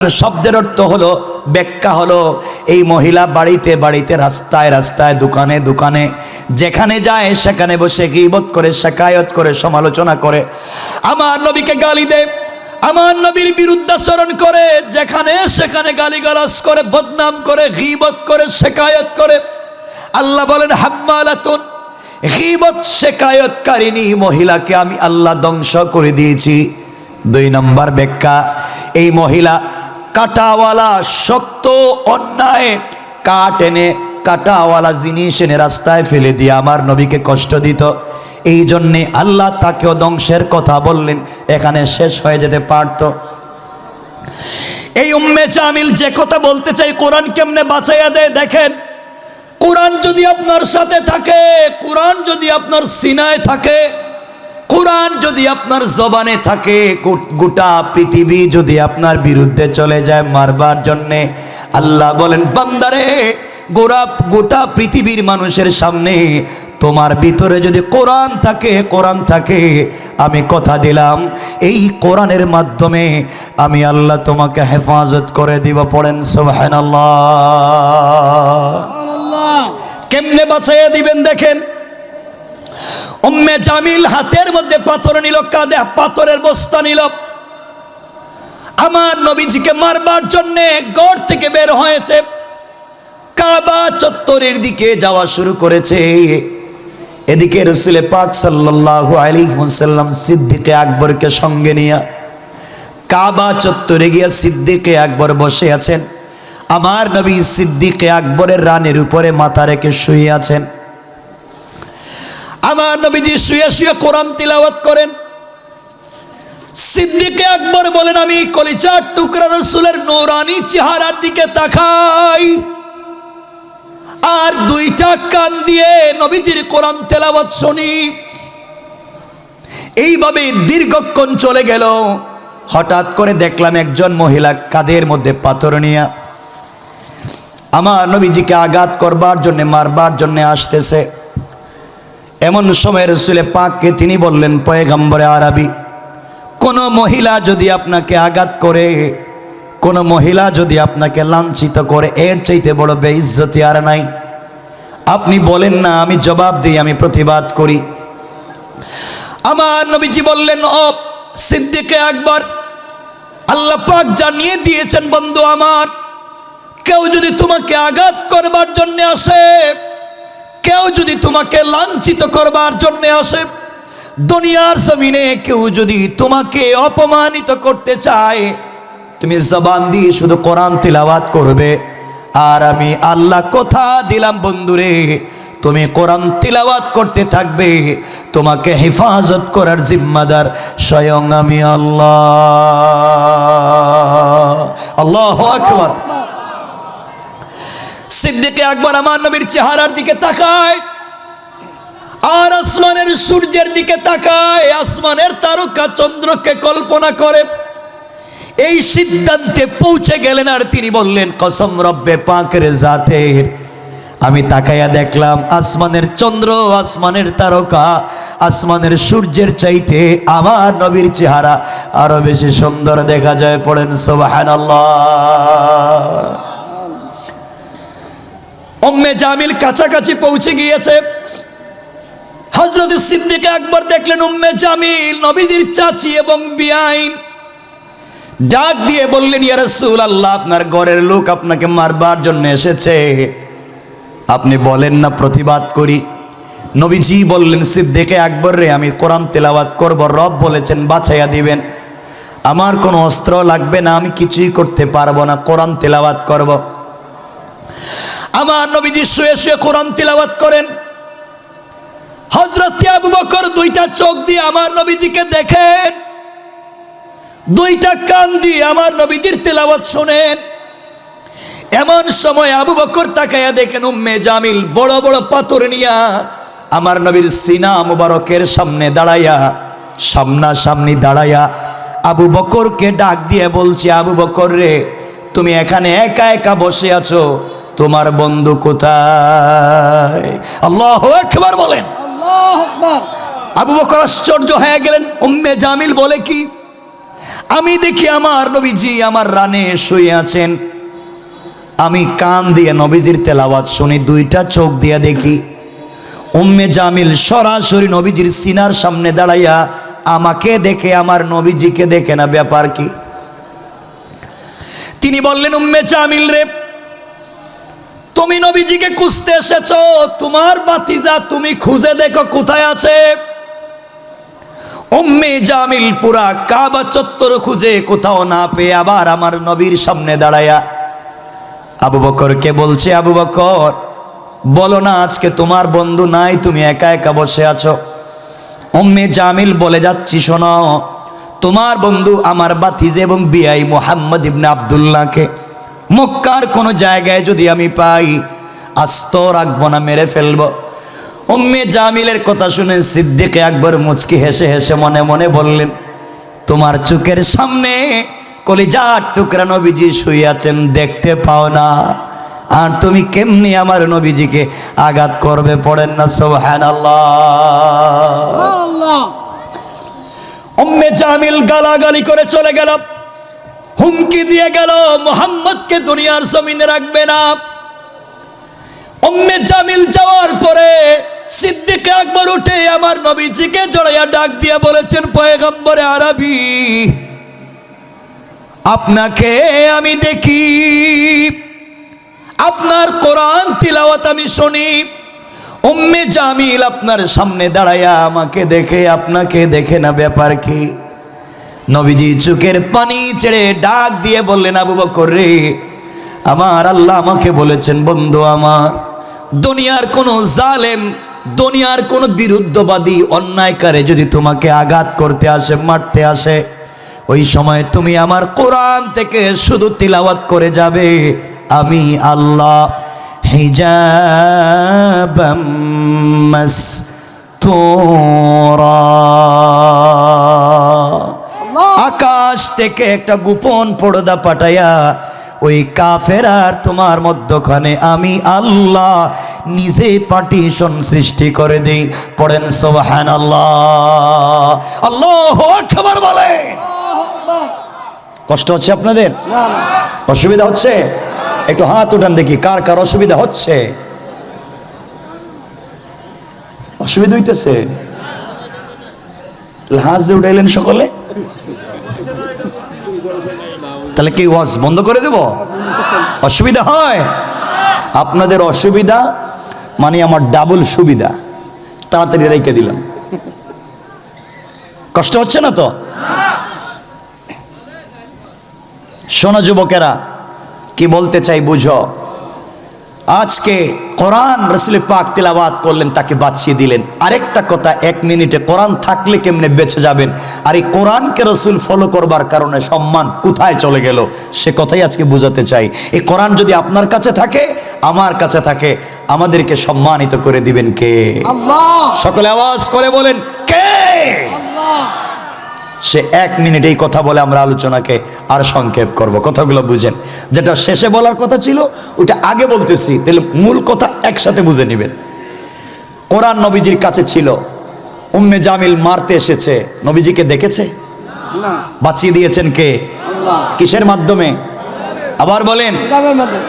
শব্দের অর্থ হলো, ব্যাখ্যা হলো, এই মহিলা বাড়িতে বাড়িতে, রাস্তায় রাস্তায়, দোকানে দোকানে, যেখানে যায় সেখানে বসে গীবত করে, শিকায়ত করে, সমালোচনা করে, আমার নবীকে গালি দেয়, আমার নবীর বিরুদ্ধাচরণ করে, যেখানে সেখানে গালিগালাজ করে, বদনাম করে, গীবত করে, শিকায়ত করে। আল্লাহ বলেন হাম্মালাতুন, গীবত শিকায়তকারিনী মহিলাকে আমি আল্লাহ ধ্বংস করে দিয়েছি। 2 নম্বর ব্যাখ্যা, এই মহিলা কাটাওয়ালা, শক্ত অন্যায় কাঠ এনে, কাটাওয়ালা জিনিস এনে রাস্তায় ফেলে দিয়ে আমার নবীকে কষ্ট দিত। এই জন্যে আল্লাহ তাকেও ধ্বংসের কথা বললেন, এখানে শেষ হয়ে যেতে পারত। এই উম্মে জামিল যে কথা বলতে চাই, কোরআন কেমনে বাঁচাইয়া দেয় দেখেন। কোরআন যদি আপনার সাথে থাকে, কোরআন যদি আপনার সিনায় থাকে, কোরআন যদি আপনার জবানে থাকে, গোটা পৃথিবী যদি আপনার বিরুদ্ধে চলে যায় মারবার জন্যে, আল্লাহ বলেন বান্দারে, গোটা পৃথিবীর মানুষের সামনে তোমার ভিতরে যদি কোরআন থাকে, কোরআন থাকে, আমি কথা দিলাম এই কোরআনের মাধ্যমে আমি আল্লাহ তোমাকে হেফাজত করে দিব। পড়েন সুবহানাল্লাহ। কেমনে বাঁচাইয়া দিবেন দেখেন। উম্মে জামিল হাতের মধ্যে পাথর নিল, কাঁধে পাথরের বস্তা নিল, আমার নবীজিকে মারবার জন্যে ঘর থেকে বের হয়েছে, কাবা চত্বরের দিকে যাওয়া শুরু করেছে। এদিকে রাসূল পাক সাল্লাল্লাহু আলাইহি ওয়াসাল্লাম সিদ্দিকে আকবরকে সঙ্গে নিয়ে কাবা চত্বরে গিয়ে সিদ্দিকে আকবর বসে আছেন। আমার নবী সিদ্দিকে আকবরের রানের উপরে মাথা রেখে শুয়ে আছেন। আমার নবীজি শুয়ে শুয়ে কোরআন তিলাওয়াত করেন। সিদ্দিকে আকবর বলেন, আমি কলিজার টুকরা রাসূলের নূরানি চেহারার দিকে তাকাই আর 2টা কান দিয়ে নবীজির কোরআন তেলাওয়াত শুনি। এইভাবে দীর্ঘক্ষণ চলে গেল। হঠাৎ করে দেখলাম একজন মহিলা কাঁধের মধ্যে পাথর নিয়ে আমার নবীজিকে আঘাত করবার জন্য, মারবার জন্য আসতেছে। এমন সময় রাসূল পাককে তিনি বললেন, পয়গম্বরে আরবি, কোন মহিলা যদি আপনাকে আঘাত করে, কোন মহিলা যদি আপনাকে লাঞ্ছিত করে, এর চাইতে বড় বেইজ্জতি আর নাই। আপনি বলেন না, আমি জবাব দিই, আমি প্রতিবাদ করি। আমার নবীজি বললেন, ও সিদ্দিকে আকবর, আল্লাহ পাক জানিয়ে দিয়েছেন বন্ধু আমার, কেউ যদি তোমাকে আঘাত করবার জন্য আসে, কেউ যদি তোমাকে লাঞ্ছিত করবার জন্য আসে, দুনিয়ার জমিনে কেউ যদি তোমাকে অপমানিত করতে চায়, তুমি জবান দিয়ে শুধু কোরআন তিলাওয়াত করবে। আর আমি আল্লাহ কথা দিলাম বন্ধুরে, তুমি কোরআন তিলাওয়াত করতে থাকবে, তোমাকে হেফাজত করার জিম্মাদার স্বয়ং আমি আল্লাহ। আল্লাহু আকবার। সিদ্দিকে আকবর আমার নবীর চেহারার দিকে তাকায় আর আসমানের সূর্যের দিকে তাকায়, আসমানের তারকা চন্দ্রকে কল্পনা করে। এই সিদ্ধান্তে পৌঁছে গেলেন আর তিনি বললেন, কসম রব্বে পাকের জাতের, আমি তাকাইয়া দেখলাম আসমানের চন্দ্র, আসমানের তারকা, আসমানের সূর্যের চাইতে আমার নবীর চেহারা আরো বেশি সুন্দর দেখা যায়। পড়েন সুবহানাল্লাহ। উম্মে জামিল কাছাকাছি পৌঁছে গিয়েছে। হযরত সিদ্দিক আকবর দেখলেন উম্মে জামিল নবীজির চাচি এবং বিআইন। ডাক দিয়ে বললেন, ইয়া রাসূলুল্লাহ, আপনার ঘরের লোক আপনাকে মারবার জন্য এসেছে, আপনি বলেন না প্রতিবাদ করি। নবীজি বললেন, সিদ্দিক আকবর রে, আমি কোরআন তেলাওয়াত করব, রব বলেছেন বাঁচাইয়া দিবেন, আমার কোনো অস্ত্র লাগবে না, আমি কিছুই করতে পারবো না, কোরআন তেলাওয়াত করব। আমার নবীজি শুয়ে শুয়ে কোরআন তিলাওয়াত করেন। হযরত আবু বকর 2টা চোখ দিয়ে আমার নবীজিকে দেখেন, 2টা কান দিয়ে আমার নবীজির তেলাওয়াত শুনেন। এমন সময় আবু বকর তাকায়া দেখেন উম্মে জামিল বড় বড় পাথর নিয়া আমার নবীর সিনা মুবারকের সামনে দাঁড়াইয়া, সামনাসামনি দাঁড়াইয়া আবু বকরকে ডাক দিয়ে বলছে, আবু বকর রে, তুমি এখানে একা একা বসে আছো, তোমার বন্ধু কোথায়? আল্লাহু আকবার বলেন। আল্লাহু আকবার। আবু বকর আশ্চর্য হয়ে গেলেন। উম্মে জামিল বলে কি, আমি দেখি আমার নবীজি আমার রানে শুয়ে আছেন। আমি কান দিয়ে নবীজির তেলাওয়াত শুনি, দুইটা চোখ দিয়ে দেখি উম্মে জামিল সরাসরি নবীজির সিনার সামনে দাঁড়াইয়া আমাকে দেখে আমার নবীজিকে দেখে না, ব্যাপার কি? তিনি বললেন, উম্মে জামিল রে, তুমি নবীজিকে খুঁজতে এসেছো, তোমার ভাতিজা তুমি খুঁজে দেখো কোথায় আছে। উম্মে জামিল পুরা কাবা চত্বর খুঁজে কোথাও না পেয়ে আবার আমার নবীর সামনে দাঁড়ায়া আবু বকরকে বলছে, আবু বকর বলো না আজকে তোমার বন্ধু নাই, তুমি একা একা বসে আছো। উম্মে জামিল বলে যাচ্ছি, শোনো, তোমার বন্ধু আমার ভাতিজা এবং বিআই মুহাম্মদ ইবনে আব্দুল্লাহকে মক্কার কোনো জায়গায় যদি আমি পাই আস্ত রাখবো না, মেরে ফেলবো। উম্মে জামিলের কথা শুনে সিদ্দিক আকবর মুচকি হেসে হেসে মনে মনে বললেন, তোমার চোখের সামনে কলিজার টুকরা নবীজি শুয়ে আছেন, দেখতে পাও না, আর তুমি কেমনি আমার নবীজিকে আঘাত করবে? পড়েন না সুবহানাল্লাহ। উম্মে জামিল গালাগালি করে চলে গেল, হুমকি দিয়ে গেল মুহাম্মদকে দুনিয়ার জমিনে রাখবে না। উম্মে জামিল যাওয়ার পরে সিদ্দিক আকবর উঠে আমার নবীজিকে জড়াইয়া ডাক দিয়া বলেছেন, পয়গম্বরে আরবি, আপনাকে আমি দেখি, আপনার কোরআন তিলাওয়াত আমি শুনি। উম্মে জামিল আপনার সামনে দাঁড়াইয়া আমাকে দেখে আপনাকে দেখে না, ব্যাপার কি? নবীজি চোখের পানি ছেড়ে ডাক দিয়ে বললেন, আবু বকর রে, আমার আল্লাহ আমাকে বলেছেন, বন্ধু আমার, দুনিয়ার কোনো জালেম, দুনিয়ার কোনো বিরুদ্ধবাদী অন্যায়কারী যদি তোমাকে আঘাত করতে আসে, মারতে আসে, ওই সময় তুমি আমার কোরআন থেকে শুধু তিলাওয়াত করে যাবে, আমি আল্লাহ হিজাবাম মাসতুরা, আকাশ থেকে একটা গোপন পর্দা পাঠাইয়া ওই কাফের আর তোমার মধ্যখানে আমি আল্লাহ নিজে পার্টিশন সৃষ্টি করে দেই। পড়েন সুবহানাল্লাহ, আল্লাহু আকবার বলেন। কষ্ট হচ্ছে আপনাদের? অসুবিধা হচ্ছে? একটু হাত উঠান দেখি, কার কার অসুবিধা হচ্ছে? অসুবিধা হইতেছে? হাত যে উঠাইলেন সকলে, তাহলে কি ওয়াজ বন্ধ করে দেব? অসুবিধা হয়? আপনাদের অসুবিধা মানে আমার ডাবল সুবিধা, তাড়াতাড়ি রেখে দিলাম। কষ্ট হচ্ছে না তো? শোনো যুবকেরা, কি বলতে চাই বুঝো। আজকে কোরআন রাসূল পাক তিলাওয়াত করলেন, তাকে বাঁচিয়ে দিলেন। আরেকটা কথা, 1 মিনিটে কোরআন থাকলে কেমনে বেঁচে যাবেন, আর এই কোরআনকে রাসূল ফলো করবার কারণে সম্মান কোথায় চলে গেল, সে কথাই আজকে বোঝাতে চাই। এই কোরআন যদি আপনার কাছে থাকে, আমার কাছে থাকে, আমাদেরকে সম্মানিত করে দিবেন কে? আল্লাহ। সকলে আওয়াজ করে বলেন, কে? আল্লাহ। সে 1 মিনিট এই কথা বলে আমরা আলোচনাকে আর সংক্ষেপ করব। কথাগুলো বুঝেন, যেটা শেষে বলার কথা ছিল ওটা আগে বলতেছি, তাহলে মূল কথা একসাথে বুঝে নেবেন। কোরআন নবীজির কাছে ছিল, উম্মে জামিল মারতে এসেছে, নবীজিকে দেখেছে? না। বাঁচিয়ে দিয়েছেন কে? আল্লাহ। কিসের মাধ্যমে? আবার বলেন।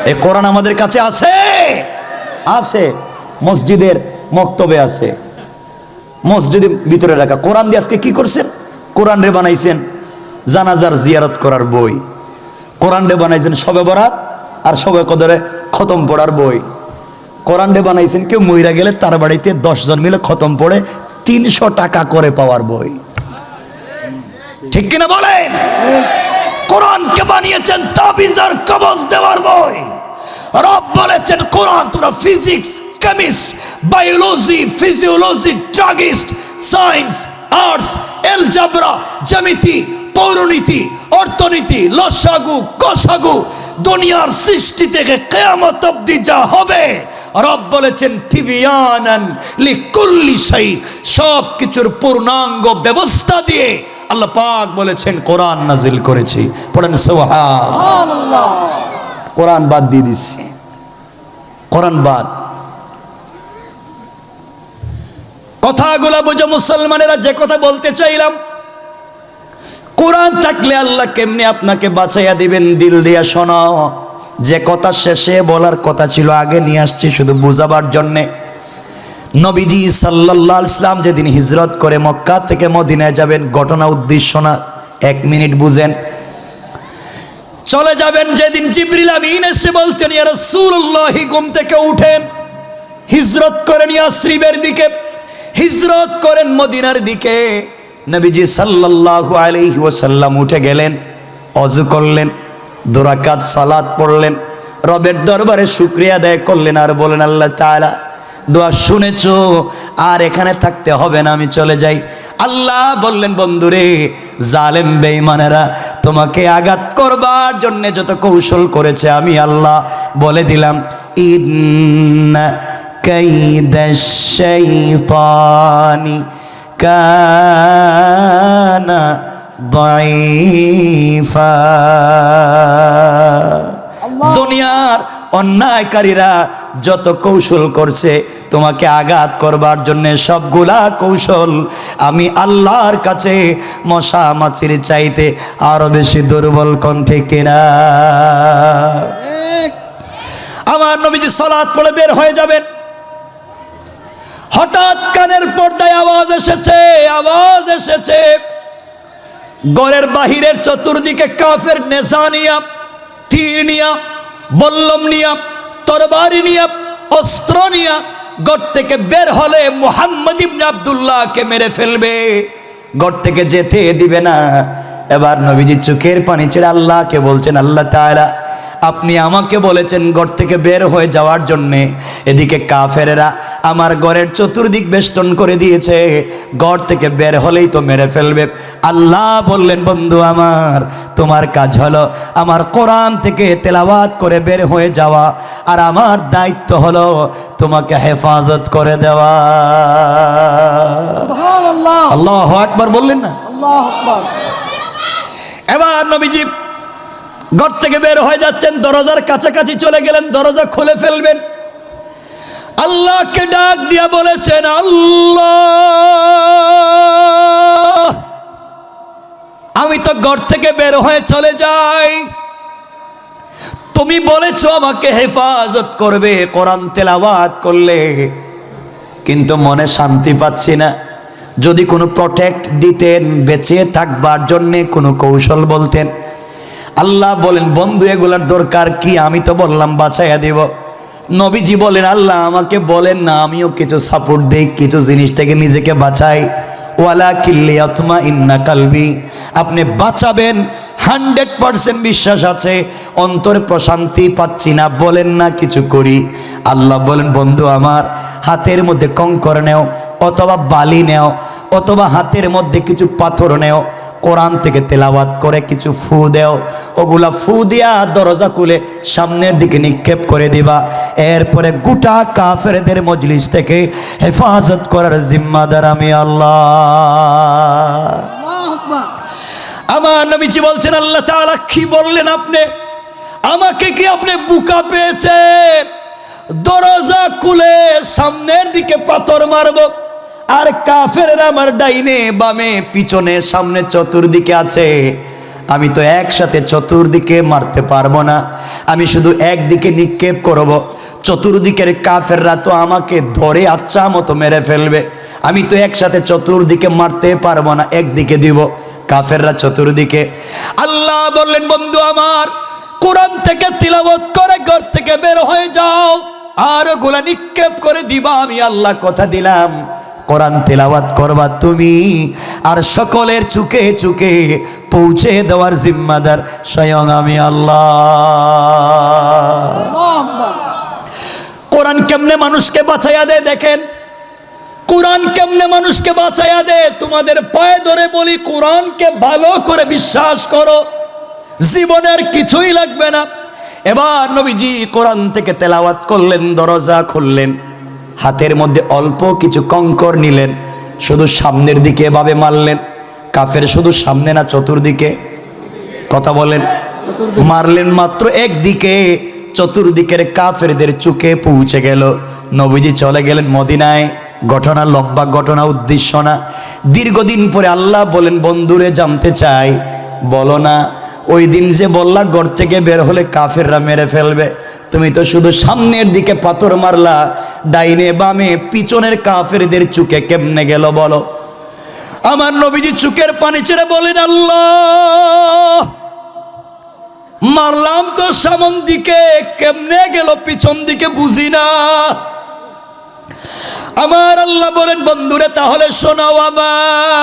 এই কোরআন আমাদের কাছে আছে? আছে, মসজিদের মক্তবে আছে, মসজিদের ভিতরে রাখা। কোরআন দিয়ে আজকে কি করছেন? কোরআন রে বানাইছেন জানাজার জিয়ারত করার বই, কোরআন রে বানাইছেন শবে বরাত আর শবে কদরে খতম পড়ার বই, কোরআন রে বানাইছেন কেউ মইরা গেলে তার বাড়িতে 10 জন মিলে খতম পড়ে 300 টাকা করে পাওয়ার বই। ঠিক কিনা বলেন? কোরআনকে বানিয়েছেন তাবিজ আর কবজ দেওয়ার বই। রব বলেছেন কোরআন তোমরা physics, chemist, biology, physiology, druggist, science, arts, algebra, জ্যামিতি, পৌরনীতি, অর্থনীতি, লসাগু, কসাগু, দুনিয়ার সৃষ্টি থেকে কিয়ামত অবধি যা হবে, রব বলেছেন তিবিয়ানান লিকুল্লি শাই, সব কিছুর পূর্ণাঙ্গ ব্যবস্থা দিয়ে আল্লাহ পাক বলেছেন কোরআন নাজিল করেছি। পড়েন সুবহানাল্লাহ। কোরআন বাদ দিয়ে দিছি, কোরআন বাদ। কথাগুলো বুঝো মুসলমানেরা, যে কথা বলতে চাইলাম, কোরআন থাকলে আল্লাহ কেমনে আপনাকে বাঁচাইয়া দিবেন? দিল দিয়া শোনো। যে কথা শেষে বলার কথা ছিল আগে নিয়ে আসছি শুধু বুঝাবার জন্যে। নবীজি সাল্লাল্লাহু আলাইহি ওয়াসাল্লাম যেদিন হিজরত করে মক্কা থেকে মদিনায় যাবেন, ঘটনা উদ্দেশ্য না, 1 মিনিট বুঝেন। চলে যাবেন যেদিন জিবরিল আমিন এসে বলছেন, ইয়া রাসূলুল্লাহ ঘুম থেকে উঠেন, হিজরত করেন ইয়াসরিবের দিকে, হিজরত করেন মদিনার দিকে। নবীজি সাল্লাল্লাহু আলাইহি ওয়াসাল্লাম উঠে গেলেন, ওযু করলেন, 2 রাকাত সালাত পড়লেন, রবের দরবারে শুকরিয়া আদায় করলেন আর বলেন, আল্লাহ তাআলা দোয়া শুনেছো, আর এখানে থাকতে হবে না, আমি চলে যাই। আল্লাহ বললেন, বন্ধুরে, জালেম বেঈমানেরা তোমাকে আঘাত করবার জন্য যত কৌশল করেছে আমি আল্লাহ বলে দিলাম, ইন্না কাইদাশ শাইতানি কানা দাঈফা। দুনিয়ার অন্যায়কারীরা যত কৌশল করছে তোমাকে আঘাত করবার জন্য, সবগুলা কৌশল আমি আল্লাহর কাছে মশা মাছির চাইতে আরো বেশি দুর্বল। কোন ঠিক কিনা? আমার নবীজি সালাত পড়ে বের হয়ে যাবেন, হঠাৎ কানের পর্দায় আওয়াজ এসেছে, আওয়াজ এসেছে। ঘরের বাহিরের চতুর্দিকে কাফের নেশা নিয়া, তীর নিয়া, বল্লম নিয়া, তরবারি নিয়া, অস্ত্র নিয়া ঘর থেকে বের হলে মুহাম্মদ ইবনে আব্দুল্লাহকে মেরে ফেলবে, ঘর থেকে যেতে দিবে না। এবার নবীজি চোখের পানি ছেড়ে আল্লাহকে বলছেন, আল্লাহ তাআলা আপনি আমাকে বলেছেন ঘর থেকে বের হয়ে যাওয়ার জন্যে, এদিকে কাফেরেরা আমার ঘরের চতুর্দিক বেষ্টন করে দিয়েছে, ঘর থেকে বের হলেই তো মেরে ফেলবে। আল্লাহ বললেন, বন্ধু আমার, তোমার কাজ হলো আমার কোরআন থেকে তেলাওয়াত করে বের হয়ে যাওয়া, আর আমার দায়িত্ব হলো তোমাকে হেফাজত করে দেওয়া। আল্লাহু আকবার বললেন না? আল্লাহু আকবার। এবার নবীজি ঘর থেকে বের হয়ে যাচ্ছেন, দরজার কাছাকাছি চলে গেলেন, দরজা খুলে ফেলবেন। আল্লাহকে ডাক দিয়া বলেছেন, আল্লাহ আমি তো ঘর থেকে বের হয়ে চলে যাই, তুমি বলেছো আমাকে হেফাজত করবে কোরআন তেলাওয়াত করলে, কিন্তু মনে শান্তি পাচ্ছি না। যদি কোনো প্রটেক্ট দিতেন, বেঁচে থাকবার জন্যে কোনো কৌশল বলতেন। আল্লাহ বলেন, বন্ধু এগুলার দরকার কি? আমি তো বললাম বাঁচাইয়া দেব। নবীজি বলেন, আল্লাহ আমাকে বলেন না, আমিও কিছু সাপোর্ট দেই, কিছু জিনিস থেকে নিজেকে বাঁচাই। ওয়ালাকিন লিয়াতমাইন্না কালবি, আপনি বাঁচাবেন 100% বিশ্বাস আছে, অন্তরে প্রশান্তি পাচ্ছি না, বলেন না কিছু করি। আল্লাহ বলেন, বন্ধু আমার, হাতের মধ্যে কঙ্কর নেও অথবা বালি নেও, অথবা হাতের মধ্যে কিছু পাথর নেও, কোরআন থেকে তেলাওয়াত করে কিছু ফু দেও, ওগুলা ফু দিয়া দরজা খুলে সামনের দিকে নিক্ষেপ করে দিবা। এরপরে গোটা কাফেরদের মজলিস থেকে হেফাজত করার জিম্মাদার আমি আল্লাহ। আমার নবীজি বলছেন, আল্লাহ তাআলা কি বললেন আপনি আমাকে? কি আপনি বোকা পেয়েছেন? দরজা খুলে সামনের দিকে পাথর মারবো, আর কাফেররা আমার ডাইনে বামে পিছনে সামনে চতুর্দিকে আছে, আমি তো একসাথে চতুর্দিকে মারতে পারবো না, আমি শুধু একদিকে নিক্ষেপ করব। চতুর্দিকের কাফেররা তো আমাকে ধরে আচ্ছা মতো মেরে ফেলবে, আমি তো একসাথে চতুর্দিকে মারতে পারবো না, একদিকে দিব, কাফেররা চতুর্দিকে। আল্লাহ বললেন, বন্ধু আমার, কোরআন থেকে তিলাওয়াত করে ঘর থেকে বের হয়ে যাও, আর ওগুলা নিক্ষেপ করে দিবা, আমি আল্লাহ কথা দিলাম। কোরআন তেলাওয়াত করবা তুমি, আর সকলের চুকে চুকে পৌঁছে দেওয়ার জিম্মাদার স্বয়ং আমি আল্লাহ। কোরআন কেমনে মানুষকে বাঁচাইয়া দেয় দেখেন, কোরআন কেমনে মানুষকে বাঁচাইয়া দেয়। তোমাদের পায়ে ধরে বলি, কোরআনকে ভালো করে বিশ্বাস করো, জীবনের কিছুই লাগবে না। এবার নবীজি কোরআন থেকে তেলাওয়াত করলেন, দরজা খুললেন, হাতের মধ্যে অল্প কিছু কঙ্কর নিলেন, শুধু সামনের দিকে এভাবে মারলেন। কাফের শুধু সামনে না, চতুর্দিকে, কথা বলেন, মারলেন মাত্র একদিকে, চতুর্দিকের কাফেরদের চুকে পৌঁছে গেল। নবীজি চলে গেলেন মদিনায়, ঘটনা লম্বা, ঘটনা উদ্দেশ্য না। দীর্ঘদিন পরে আল্লাহ বলেন, বন্ধুরে জানতে চাই, বলো না ওই দিন যে বললা ঘর থেকে বের হলে কাফেররা মেরে ফেলবে, তুমি তো শুধু সামনের দিকে পাথর মারলা, ডাইনে বামে পিছনের কাফেরদের চুকে কেমনে গেল বলো? আমার নবীজি চুকের পানি ছেড়ে বলেন, আল্লাহ, মারলাম তো সামন দিকে, কেমনে গেল পিছন দিকে বুঝি না। আমার আল্লাহ বলেন, বন্ধুরে তাহলে শোনাও, আমার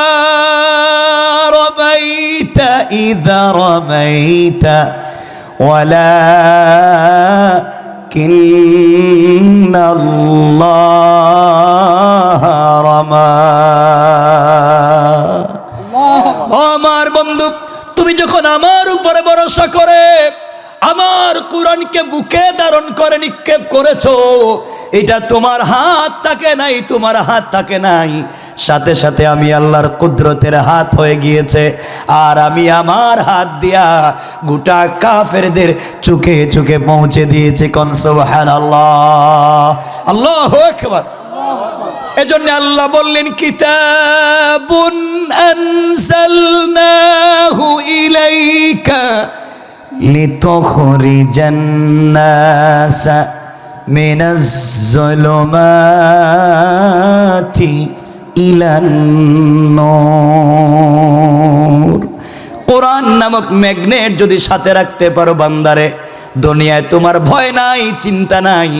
রামাইতা ইযা রামাইতা ওয়ালাকিন্নাল্লাহ রামা। আমার বন্ধু, তুমি যখন আমার উপরে ভরসা করে আমার কোরআনকে বুকে ধারণ করে নিক্ষেপ করেছো, এটা তোমার হাত থাকে নাই, তোমার হাত থাকে নাই, সাথে সাথে আমি আল্লাহর কুদরতের হাত হয়ে গিয়েছে। আর আমি আমার হাত দিয়া গোটা কাফেরদের চোখে চোখে পৌঁছে দিয়েছি। কোন সুবহানাল্লাহ, আল্লাহু আকবার। এজন্য আল্লাহ বললেন, কিতাবুন আনজালনাহু ইলাইকা লিতুখরিজান নাসা মিনাজ যুলুমাতি ইলান নূর। কোরআন নামক ম্যাগনেট যদি সাথে রাখতে পারো বান্দারে, দুনিয়ায় তোমার ভয় নাই, চিন্তা নাই।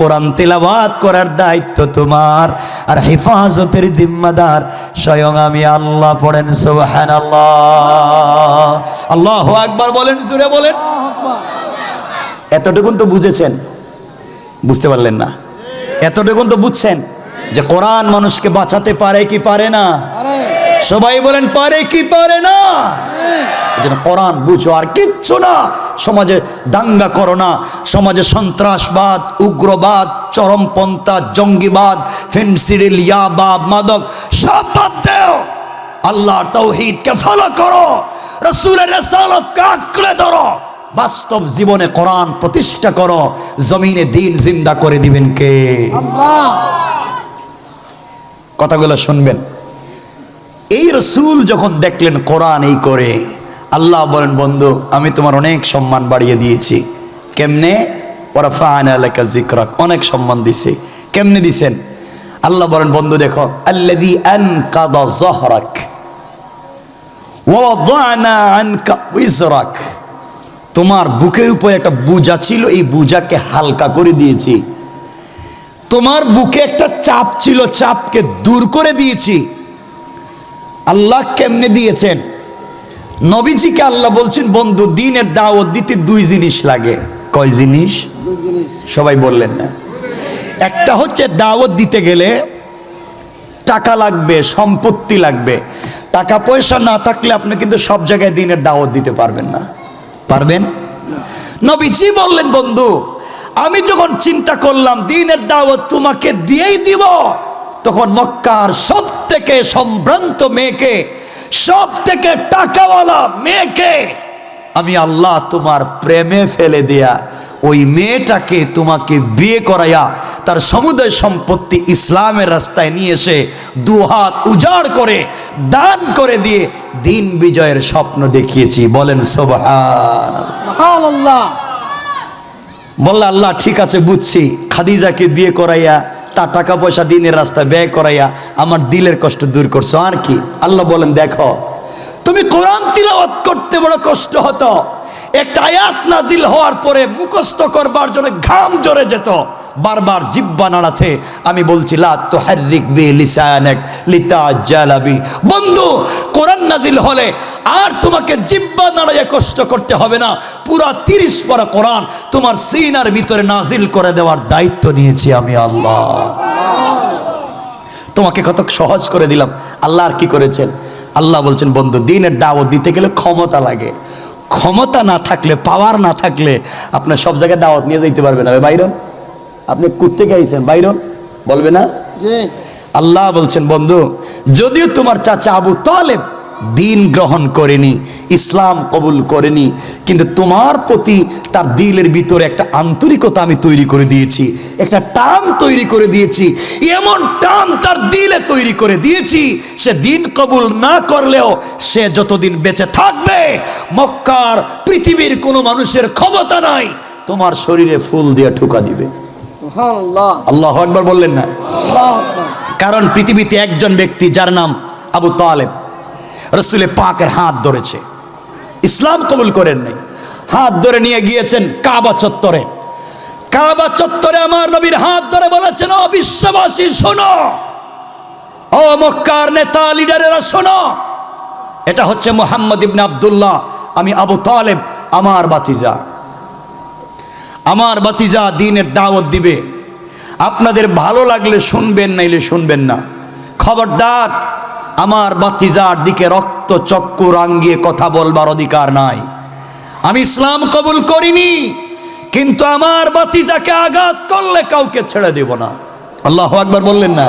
কোরআন তেলাওয়াত করার দায়িত্ব তোমার, আর হেফাজতের জিম্মাদার স্বয়ং আমি আল্লাহ। পড়েন সুবহানাল্লাহ, আল্লাহু আকবার বলেন, জোরে বলেন। এতটুকুন তো বুঝেছেন? বুঝতে পারলেন না? এতটুকুন তো বুঝছেন যে কোরআন মানুষকে বাঁচাতে পারে কি পারে না? সবাই বলেন, পারে কি পারে না? যেন কোরআন বুঝো, আর কিচ্ছু না। সমাজে দাঙ্গা করো না, সমাজে সন্ত্রাসবাদ, উগ্রবাদ, চরমপন্থা, জঙ্গিবাদ, ফেন্সিডিল, ইয়াবা, মাদক সব বাদ দাও। আল্লাহর তাওহীদকে ফলো করো, রাসূলের রিসালাতকে আঁকড়ে ধরো, বাস্তব জীবনে কোরআন প্রতিষ্ঠা করো। জমিনে দ্বীন জিন্দা করে দিবেন কে? আল্লাহ। কথাগুলো শুনবেন। এই রাসূল যখন দেখলেন কোরআন এই করে, আল্লাহ বলেন, বন্ধু আমি তোমার অনেক সম্মান বাড়িয়ে দিয়েছি। কেমনে? ওয়ারাফা'না লাকা যিকরাক, অনেক সম্মান দিছি। কেমনে দিছেন? আল্লাহ বলেন, বন্ধু দেখো, আল্লাযী আনকাযা যহরাক ওয়া ওয়াদা'না আনকা উযরাক। তোমার বুকের উপর একটা বোঝা ছিল, এই বোঝাকে হালকা করে দিয়েছি। তোমার বুকে একটা চাপ ছিল, চাপকে দূর করে দিয়েছি। আল্লাহ কেমনে দিয়েছেন? নবীজিকে আল্লাহ বলছেন, বন্ধু দ্বীনের দাওয়াত দিতে দুই জিনিস লাগে। কয় জিনিস? সবাই বললেন না। একটা হচ্ছে দাওয়াত দিতে গেলে টাকা লাগবে, সম্পত্তি লাগবে। টাকা পয়সা না থাকলে আপনি কিন্তু সব জায়গায় দ্বীনের দাওয়াত দিতে পারবেন না। পারবেন? নবীজি বললেন, বন্ধু আমি যখন চিন্তা করলাম দ্বীনের দাওয়াত তোমাকে দিয়েই দিব, তখন মক্কার সব থেকে সম্ভ্রান্ত মেয়েকে, সব থেকে টাকাওয়ালা মেয়েকে আমি আল্লাহ তোমার প্রেমে ফেলে দেয়া ওই মেয়েটাকে তোমাকে বিয়ে করাইয়া তার সমুদয় সম্পত্তি ইসলামের রাস্তায় নিয়ে এসে দুহাত উজাড় করে দান করে দিয়ে দিন বিজয়ের স্বপ্ন দেখিয়েছি। বলেন সুবহানাল্লাহ। বললে আল্লাহ ঠিক আছে বুঝছি, খাদিজাকে বিয়ে করাইয়া তার টাকা পয়সা দিনের রাস্তায় ব্যয় করাইয়া আমার দিলের কষ্ট দূর করছো। আর কি? আল্লাহ বলেন, দেখো তুমি কোরআন তিলাওয়াত করতে বড় কষ্ট হতো, একটা আয়াত নাজিল হওয়ার পরে মুখস্থ করবার জন্য ঘাম ঝরে যেত, বারবার জিহ্বা নাড়াতে। আমি বলছি লা তুহাররিক বি লিসানাক লিতাজালা বি। বন্ধু কোরআন নাজিল হলে আর তোমাকে জিহ্বা নাড়াইয়া কষ্ট করতে হবে না। পুরা 30 পারা কোরআন তোমার সিনার ভিতরে নাজিল করে দেওয়ার দায়িত্ব নিয়েছি আমি আল্লাহ। তোমাকে কত সহজ করে দিলাম। আল্লাহ আর কি করেছেন? আল্লাহ বলছেন, বন্ধু দ্বীনের দাওয়াত দিতে গেলে ক্ষমতা লাগে। ক্ষমতা না থাকলে, পাওয়ার না থাকলে আপনার সব জায়গায় দাওয়াত নিয়ে যাইতে পারবে না। বাইরন আপনি কোত্থেকে আইছেন? বাইরন বলবে না? আল্লাহ বলছেন, বন্ধু যদিও তোমার চাচা আবু তালেব দিন গ্রহণ করেনি, ইসলাম কবুল করেনি, কিন্তু তোমার প্রতি তার দিলের ভিতরে একটা আন্তরিকতা আমি তৈরি করে দিয়েছি, একটা টান তৈরি করে দিয়েছি, এমন টান তার দিলে তৈরি করে দিয়েছি, সে দিন কবুল না করলেও সে যতদিন বেঁচে থাকবে মক্কার পৃথিবীর কোনো মানুষের ক্ষমতা নাই তোমার শরীরে ফুল দিয়ে ঠুকা দিবে। সুবহানাল্লাহ, আল্লাহু আকবার বললেন না? কারণ পৃথিবীতে একজন ব্যক্তি যার নাম আবু তালেব রাসূলের পাকের হাত ধরেছে, ইসলাম কবুল করেন নাই, হাত ধরে নিয়ে গিয়েছেন কাবা চত্বরে। কাবা চত্বরে আমার নবীর হাত ধরে বলেছেন, ও বিশ্ববাসী শোনো, ও মক্কার নেতা লিডারেরা শোনো, এটা হচ্ছে মুহাম্মদ ইবনে আব্দুল্লাহ, আমি আবু তালেব, আমার ভাতিজা, আমার ভাতিজা দ্বীনের দাওয়াত দিবে, আপনাদের ভালো লাগলে শুনবেন, নাইলে শুনবেন না। খবরদার, আমার ভাতিজার দিকে রক্ত চক্ষু রাঙ্গিয়ে কথা বলবার অধিকার নাই। আমি ইসলাম কবুল করিনি, কিন্তু আমার ভাতিজাকে আঘাত করলে কাউকে ছেড়ে দেব না। আল্লাহু আকবার বললেন না?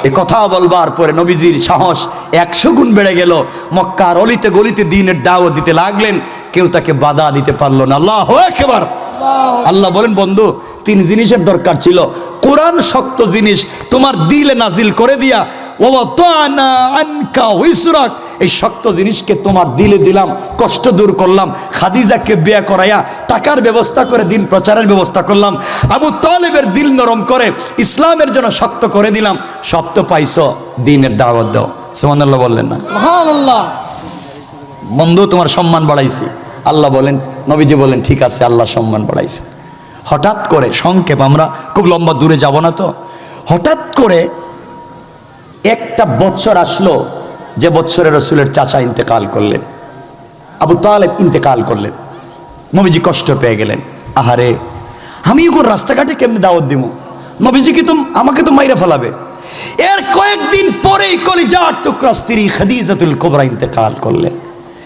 এই কথা বলবার পরে নবীজির সাহস 100 গুণ বেড়ে গেল। মক্কার অলিতে গলিতে দ্বীনের দাওয়াত দিতে লাগলেন, কেউ তাকে বাধা দিতে পারলো না। আল্লাহু আকবার। আল্লাহ বলেন, বন্ধু 3 জিনিসের দরকার ছিল, কোরআন শক্ত জিনিস তোমার দিলে নাজিল করে দিয়া, ওয়াতানা আনকা উইসরাক, এই শক্ত জিনিসকে তোমার দিলে দিলাম, কষ্ট দূর করলাম, খাদিজাকে বিয়ে করাইয়া টাকার ব্যবস্থা করে দিন প্রচারের ব্যবস্থা করলাম, আবু তালেবের দিল নরম করে ইসলামের জন্য শক্ত করে দিলাম, শক্ত পাইছো, দিনের দাওয়াত দাও। সুবহানাল্লাহ বললেন না? সুবহানাল্লাহ। বন্ধু তোমার সম্মান বাড়াইছি। আল্লাহ বলেন, নবীজি বলেন, ঠিক আছে, আল্লাহ সম্মান বাড়াইছে। হঠাৎ করে, সংক্ষেপ, আমরা খুব লম্বা দূরে যাব না তো, হঠাৎ করে একটা বছর আসলো যে বছরে রসুলের চাচা ইন্তেকাল করলেন, আবু তালেব ইন্তেকাল করলেন। নবীজি কষ্ট পেয়ে গেলেন, আহারে আমি এখন রাস্তাঘাটে কেমনি দাওয়াত দিব, নবীজি কি আমাকে তো মাইরা ফেলাবে। এর কয়েকদিন পরেই কলিজার টুকরা স্ত্রী খাদিজাতুল কুবরা ইন্তেকাল করলেন।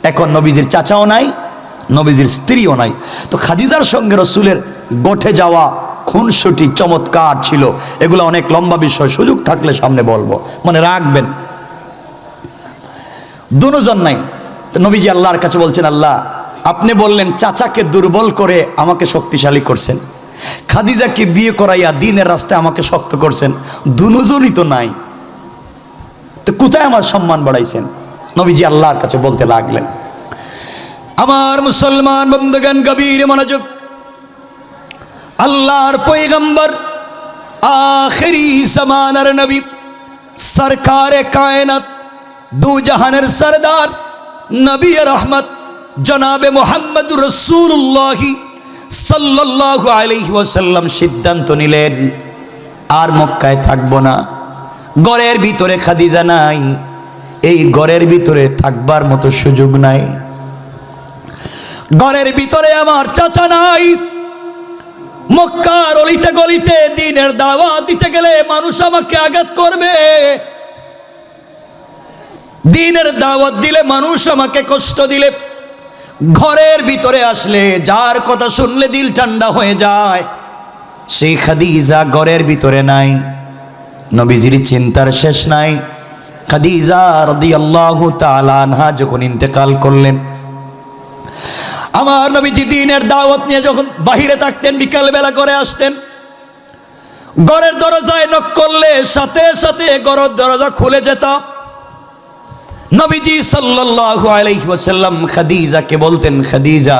এখন নবীজির চাচাও নাই, নবীজির স্ত্রীও নাই। তো খাদিজার সঙ্গে রসুলের গঠে যাওয়া খুনসুটি চমৎকার ছিল। এগুলো অনেক লম্বা বিষয়, সুযোগ থাকলে সামনে বলবো, মনে রাখবেন। দুজন নাই। তো নবীজি আল্লাহর কাছে বলছেন, আল্লাহ আপনি বললেন চাচাকে দুর্বল করে আমাকে শক্তিশালী করছেন, খাদিজাকে বিয়ে করাইয়া দ্বীনের রাস্তায় আমাকে শক্ত করছেন, দুজনই তো নাই, তো কোথায় আমার সম্মান বাড়াইছেন? নবীজি আল্লাহর কাছে বলতে লাগলেন। আমার মুসলমান বন্ধুগণ, গভীর মনোযোগ। আল্লাহর পয়গম্বর, আখিরি জামানার নবী, সরকারে কায়নাত, দু জাহানের সরদার, নবী রহমত জনাবে মুহাম্মদুর রাসূলুল্লাহ সাল্লাল্লাহু আলাইহি ওয়াসাল্লাম সিদ্ধান্ত নিলেন, আর মক্কায় থাকবো না। ঘরের ভিতরে খাদিজা নাই, এই ঘরের ভিতরে থাকবার মতো সুযোগ নাই। ঘরের ভিতরে আমার চাচা নাই। মক্কার অলিতে গলিতে দ্বীনের দাওয়াত দিতে গেলে মানুষ আমাকে আঘাত করবে, দ্বীনের দাওয়াত দিলে মানুষ আমাকে কষ্ট দিলে, ঘরের ভিতরে আসলে যার কথা শুনলে দিল ঠান্ডা হয়ে যায়, সেই খাদিজা ঘরের ভিতরে নাই। নবীজির চিন্তার শেষ নাই। খাদিজা রাদিয়াল্লাহু তাআলা আনহা যখন ইন্তেকাল করলেন, আমার নবীজি দ্বীনের দাওয়াত নিয়ে যখন বাহিরে থাকতেন, বিকাল বেলা করে আসতেন, ঘরের দরজায় নক করলে সাথে সাথে ঘরের দরজা খুলে যেত। নবীজি সাল্লাল্লাহু আলাইহি ওয়াসাল্লাম খাদিজাকে বলতেন, খাদিজা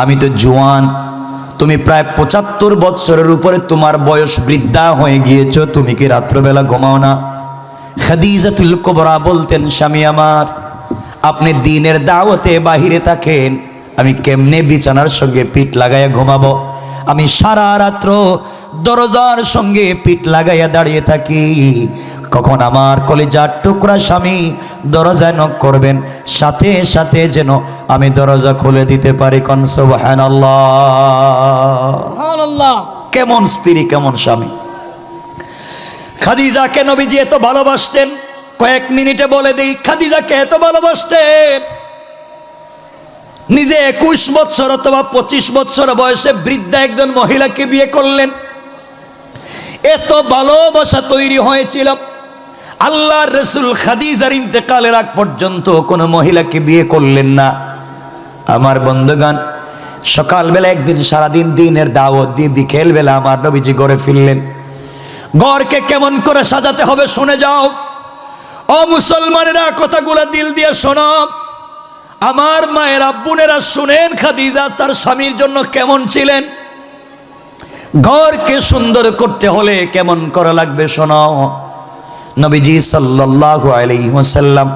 আমি তো জওয়ান, তুমি প্রায় 75 বছরের উপরে তোমার বয়স, বৃদ্ধা হয়ে গিয়েছো, তুমি কি রাত্রবেলা ঘুমাও না? খাদিজাতুল কুবরা বলতেন, স্বামী আমার, আপনি দ্বীনের দাওয়াতে বাহিরে থাকেন, আমি কেমনে বিছানার সঙ্গে পিঠ লাগাইয়া ঘুমাবো? আমি সারা রাত্র দরজার সঙ্গে পিঠ লাগাইয়া দাঁড়িয়ে থাকি, কখন আমার কলিজার টুকরা স্বামী দরজায় নক করবেন, সাথে সাথে যেন আমি দরজা খুলে দিতে পারি। কোন সুবহানাল্লাহ, সুবহানাল্লাহ। কেমন স্ত্রী, কেমন স্বামী! খাদিজাকে নবীজি এত ভালোবাসতেন, কয়েক মিনিটে বলে দিই, খাদিজাকে এত ভালোবাসতেন, নিজে 21 বছর অথবা 25 বছর বয়সে বৃদ্ধা একজন মহিলাকে বিয়ে করলেন। এত ভালোবাসা তৈরি হয়েছিল। আল্লাহর রাসূল খাদিজার ইন্তেকালের আগ পর্যন্ত কোনো মহিলাকে বিয়ে করলেন না। আমার বন্ধুগণ, সকালবেলা একদিন সারাদিন দিনের দাওয়াত দিয়ে বিকেলবেলা আমার নবীজি ঘরে ফিরলেন। ঘরকে কেমন করে সাজাতে হবে শুনে যাও। ও মুসলমানেরা, কথাগুলো দিল দিয়ে শোনো। আমার মায়ের আব্বুনেরা শুনেন, খাদিজা তার স্বামীর জন্য কেমন ছিলেন। ঘরকে সুন্দর করতে হলে কেমন করা লাগবে শোনো। নবীজি সাল্লাল্লাহু আলাইহি ওয়াসাল্লাম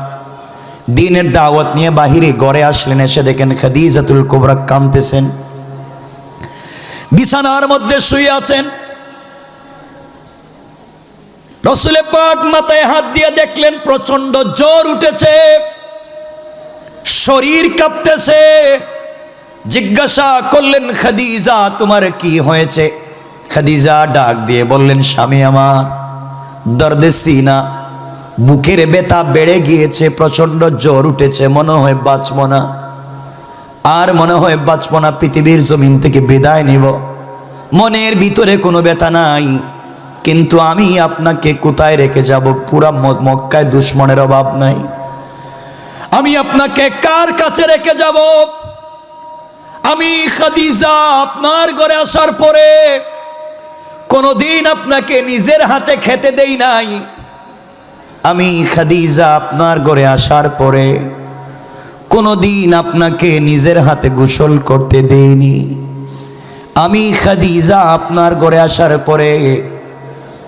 দিনের দাওয়াত নিয়ে বাহিরে ঘরে আসলেন। এসে দেখেন খাদিজাতুল কুবরা কাঁদতেছেন, বিছানার মধ্যে শুয়ে আছেন। রাসূল পাক মাথায় হাত দিয়ে দেখলেন প্রচন্ড জ্বর উঠেছে, শরীর কাঁপতেছে। জিজ্ঞাসা করলেন, খাদিজা তোমার কি হয়েছে? খাদিজা ডাক দিয়ে বললেন, স্বামী আমার দর্দে সিনা, বুকের ব্যথা বেড়ে গিয়েছে, প্রচন্ড জ্বর উঠেছে, মনে হয় বাঁচব না, আর মনে হয় বাঁচব না, পৃথিবীর জমিন থেকে বিদায় নিব। মনের ভিতরে কোনো ব্যথা নাই, কিন্তু আমি আপনাকে কোথায় রেখে যাব? পুরা মক্কায় দুশ্মনের অভাব নাই, আমি আপনাকে কার কাছে রেখে যাব? আমি খাদিজা আপনার ঘরে আসার পরে কোনোদিন আপনাকে নিজের হাতে খেতে দেই নাই। আমি খাদিজা আপনার ঘরে আসার পরে কোনোদিন আপনাকে নিজের হাতে গোসল করতে দেইনি। আমি খাদিজা আপনার ঘরে আসার পরে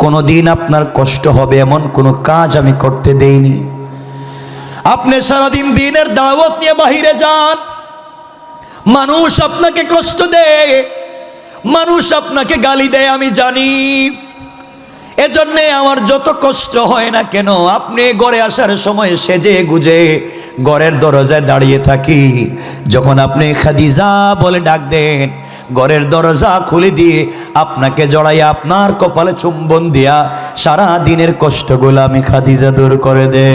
কোনোদিন আপনার কষ্ট হবে এমন কোনো কাজ আমি করতে দেইনি। আপনি সারাদিন দিনের দাওয়াত নিয়ে বাহিরে যান, মানুষ আপনাকে কষ্ট দেয়, মানুষ আপনাকে গালি দেয়, আমি জানি। এজন্যে আমার যত কষ্ট হয় না কেন, আপনি ঘরে আসার সময় সেজে গুজে ঘরের দরজায় দাঁড়িয়ে থাকি। যখন আপনি খাদিজা বলে ডাক দেন, ঘরের দরজা খুলে দিয়ে আপনাকে জড়াইয়া আপনার কপালে চুম্বন দিয়া সারা দিনের কষ্টগুলো আমি খাদিজা দূর করে দে।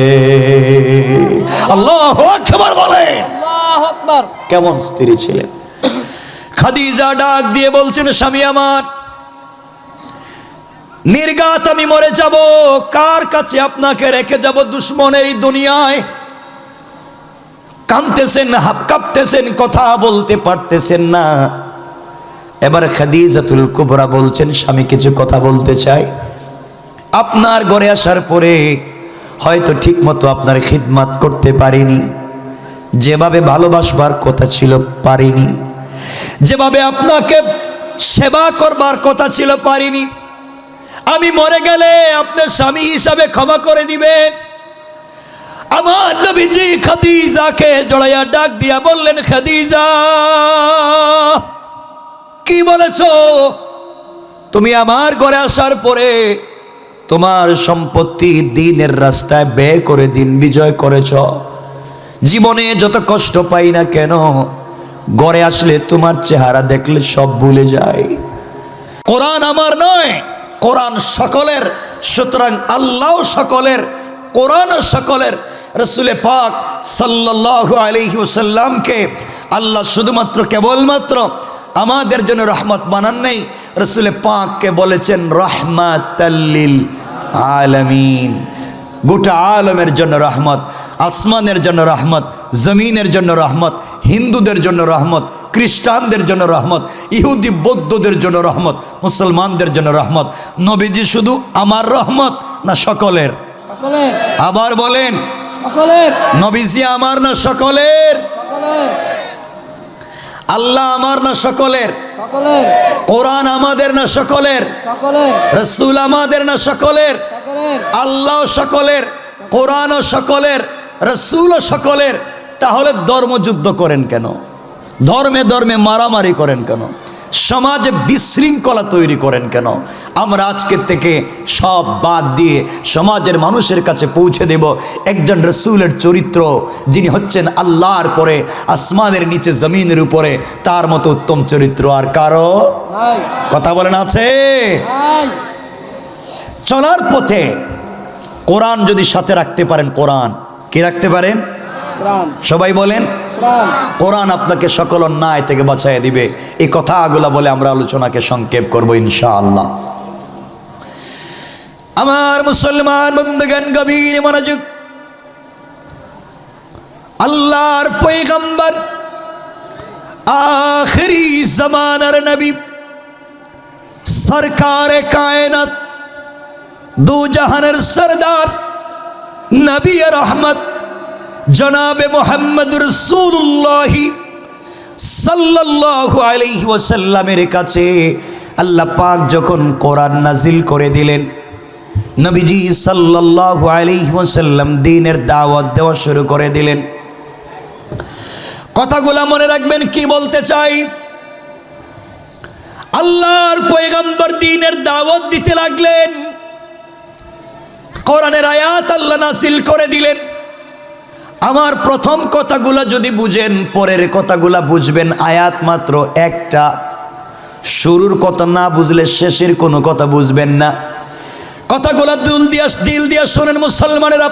আল্লাহু আকবার বলেন। আল্লাহু আকবার। কেমন স্ত্রী ছিলেন। খাদিজা ডাক দিয়ে বলছেন, স্বামী আমার নির্ঘাত আমি মরে যাব, কার কাছে আপনাকে রেখে যাব দুশ্মনের এই দুনিয়ায়? কাঁদতেছেন, হাপ কাঁপতেছেন, কথা বলতে পারতেছেন না। এবার খাদিজাতুল কুবরা বলছেন, স্বামী কিছু কথা বলতে চাই। আপনার ঘরে আসার পরে হয়তো ঠিক মতো আপনার খিদমত করতে পারিনি, যেভাবে ভালোবাসবার কথা ছিল পারিনি, যেভাবে আপনাকে সেবা করবার কথা ছিল পারিনি। আমি মরে গেলে আপনার স্বামী হিসাবে ক্ষমা করে দিবেন। আমার নবীজি খাদিজাকে জড়াইয়া ডাক দিয়া বললেন, খাদিজা কি বলেছো? তুমি আমার ঘরে আসার পরে তোমার সম্পত্তি দ্বীনের রাস্তায় ব্যয় করে দিন বিজয় করেছ। জীবনে যত কষ্ট পাই না কেন, ঘরে আসলে তোমার চেহারা দেখলে সব ভুলে যায়। কোরআন আমার নয়, কোরআন সকলের, সুতরাং আল্লাহ সকলের, কোরআন সকলের। রাসূল পাক সাল্লাল্লাহু আলাইহি ওয়াসাল্লামকে আল্লাহ শুধুমাত্র কেবলমাত্র আমাদের জন্য রহমত বানান নাই, রাসূল পাককে বলেছেন রাহমাতাল লিল আলামিন। গোটা আলমের জন্য রহমত, আসমানের জন্য রহমত, জমিনের জন্য রহমত, হিন্দুদের জন্য রহমত, খ্রিস্টানদের জন্য রহমত, ইহুদি বৌদ্ধদের জন্য রহমত, মুসলমানদের জন্য রহমত। নবীজি শুধু আমার রহমত না সকলের? সকলের। আবার বলেন, সকলের। নবীজি আমার না সকলের? সকলের। আল্লাহ আমার না সকলের? সকলের। কোরআন আমাদের না সকলের? সকলের। রাসূল আমাদের না সকলের? সকলের। আল্লাহ সকলের, কোরআনও সকলের, রাসূলও সকলের। তাহলে ধর্মযুদ্ধ করেন কেন? ধর্মে ধর্মে মারামারি করেন কেন? সমাজে বিশৃঙ্খলা তৈরি করেন কেন? আমরা আজকের থেকে সব বাদ দিয়ে সমাজের মানুষের কাছে পৌঁছে দেব একজন রাসূলের চরিত্র, যিনি হচ্ছেন আল্লাহর পরে, আসমানের নিচে, জমিনের উপরে তার মতো উত্তম চরিত্র আর কারো নাই। কথা বলেন আছে? নাই। চলার পথে কোরআন যদি সাথে রাখতে পারেন, কোরআন কি রাখতে পারেন? কোরআন। সবাই বলেন, কোরআন। কোরআন আপনাকে সকল অন্যায় থেকে বাঁচাইয়া দিবে। এই কথাগুলো বলে আমরা আলোচনাকে সংক্ষেপ করব ইনশাআল্লাহ। আমার মুসলমান বন্ধুগণ, গভীর মনোযোগ। আল্লাহর পয়গম্বর, আখিরি জামানার নবী, সরকারে কায়নাত, দু জাহানের সরদার, নবী রহমত জনাবে মুহাম্মদুর রাসূলুল্লাহ সাল্লাল্লাহু আলাইহি ওয়াসাল্লামের কাছে আল্লাহ পাক যখন কোরআন নাজিল করে দিলেন, নবীজি সাল্লাল্লাহু আলাইহি ওয়াসাল্লাম দ্বীনের দাওয়াত দেওয়া শুরু করে দিলেন। কথাগুলো মনে রাখবেন, কি বলতে চাই। আল্লাহর পয়গম্বর দ্বীনের দাওয়াত দিতে লাগলেন, কোরআনের আয়াত আল্লাহ নাজিল করে দিলেন। আমার প্রথম কথাগুলো যদি বুঝেন, পরের কথাগুলো বুঝবেন। আয়াত মাত্র একটা, শুরুর কথা না বুঝলে শেষের কোনো কথা বুঝবেন না। কথাগুলো দিল দিয়া শোনেন মুসলমানেরা।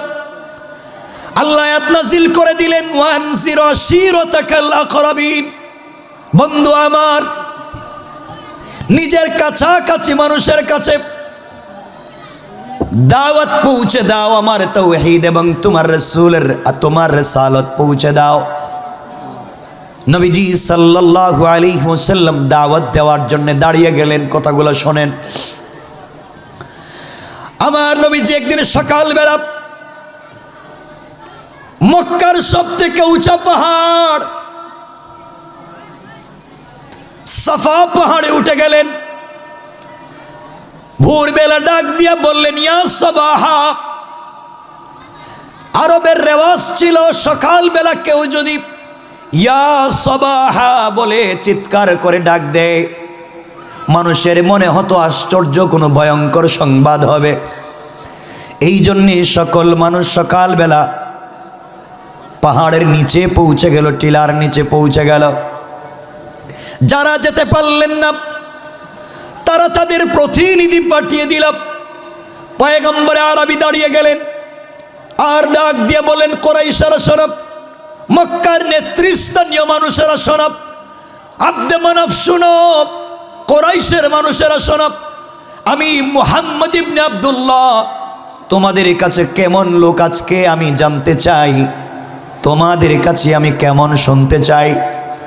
আল্লাহ আয়াত নাজিল করে দিলেন, ওয়ানজির আশিরাতাকাল আকরাবিন। বন্ধু আমার, নিজের কাছাকাছি মানুষের কাছে দাওয়াত পৌঁছে দাও, আমার তাওহীদ এবং তোমার রাসূলের তোমার রিসালাত পৌঁছে দাও। নবীজি সাল্লাল্লাহু আলাইহি ওয়াসাল্লাম দাওয়াত দেওয়ার জন্য দাঁড়িয়ে গেলেন। কথাগুলো শোনেন। আমার নবীজি একদিন সকালবেলা মক্কার সবথেকে উঁচা পাহাড় সাফা পাহাড়ে উঠে গেলেন। ভোরবেলা ডাক দিয়া বললেন, ইয়া সাবাহা। আরবের রেওয়াজ ছিল, সকালবেলা কেউ যদি ইয়া সাবাহা বলে চিৎকার করে ডাক দেয়, মানুষের মনে হতো আশ্চর্য কোনো ভয়ঙ্কর সংবাদ হবে। এই জন্যে সকল মানুষ সকালবেলা পাহাড়ের নিচে পৌঁছে গেল, টিলার নিচে পৌঁছে গেল। যারা যেতে পারলেন না, তারা তাদের প্রতিনিধি পাঠিয়ে দিল। পয়গম্বরে আরবি দাঁড়িয়ে গেলেন আর ডাক দিয়ে বলেন, কুরাইশেরা শোনো, মক্কার নেতৃস্থানীয় মানুষেরা শোনো, আব্দে মানফ শোনো, কুরাইশের মানুষেরা শোনো, আমি মুহাম্মদ ইবনে আব্দুল্লাহ তোমাদের কাছে কেমন লোক আজকে আমি জানতে চাই, তোমাদের কাছে আমি কেমন শুনতে চাই।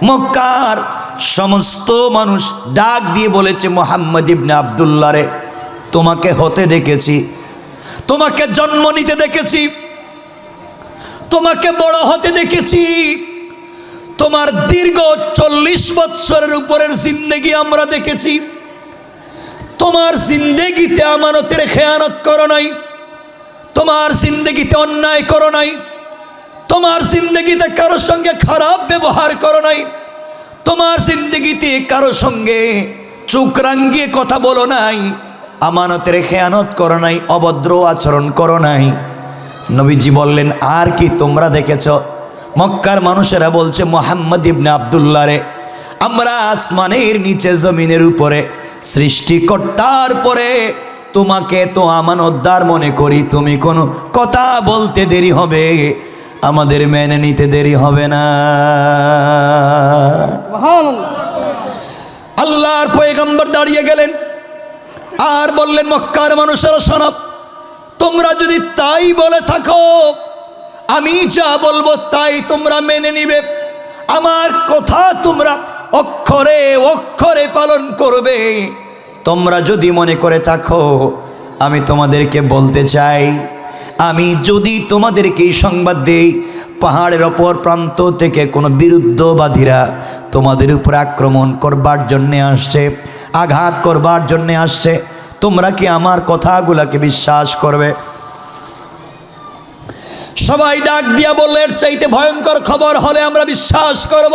মক্কার সমস্ত মানুষ ডাক দিয়ে বলেছে, মুহাম্মদ ইবনে আব্দুল্লাহ রে, তোমাকে হতে দেখেছি, তোমাকে জন্ম নিতে দেখেছি, তোমাকে বড় হতে দেখেছি, তোমার দীর্ঘ 40 বৎসরের উপরের জিন্দেগি আমরা দেখেছি। তোমার জিন্দেগিতে আমানতের খেয়ানত করো নাই, তোমার জিন্দেগিতে অন্যায় করো নাই, তোমার জিন্দেগিতে কারোর সঙ্গে খারাপ ব্যবহার করো নাই, তোমার জিন্দেগিতে কারো সঙ্গে চোখ রাঙিয়ে কথা বলো নাই, আমানতের খেয়ানত করো নাই, অভদ্র আচরণ করো নাই। নবীজি বললেন, আর কি তোমরা দেখেছ? মক্কার মানুষেরা বলছে, মুহাম্মদ ইবনে আব্দুল্লাহ রে, আমরা আসমানের নিচে জমিনের উপরে সৃষ্টিকর্তার পরে তোমাকে তো আমানতদার মনে করি, তুমি কোনো কথা বলতে দেরি হবে, আমাদের মেনে নিতে দেরি হবে না। সুবহানাল্লাহ। আল্লাহর পয়গম্বর দাঁড়িয়ে গেলেন আর বললেন, মক্কার মানুষেরা শোনো, তোমরা যদি তাই বলে থাকো, আমি যা বলবো তাই তোমরা মেনে নিবে, আমার কথা তোমরা অক্ষরে অক্ষরে পালন করবে। তোমরা যদি মনে করে থাকো, আমি তোমাদেরকে বলতে চাই, আমি যদি তোমাদেরকে এই সংবাদ দেই, পাহাড়ের অপর প্রান্ত থেকে কোনো বিরুদ্ধবাদীরা তোমাদের উপর আক্রমণ করবার জন্যে আসছে, আঘাত করবার জন্যে আসছে, তোমরা কি আমার কথাগুলোকে বিশ্বাস করবে? সবাই ডাক দিয়া বললে, এর চাইতে ভয়ঙ্কর খবর হলে আমরা বিশ্বাস করব।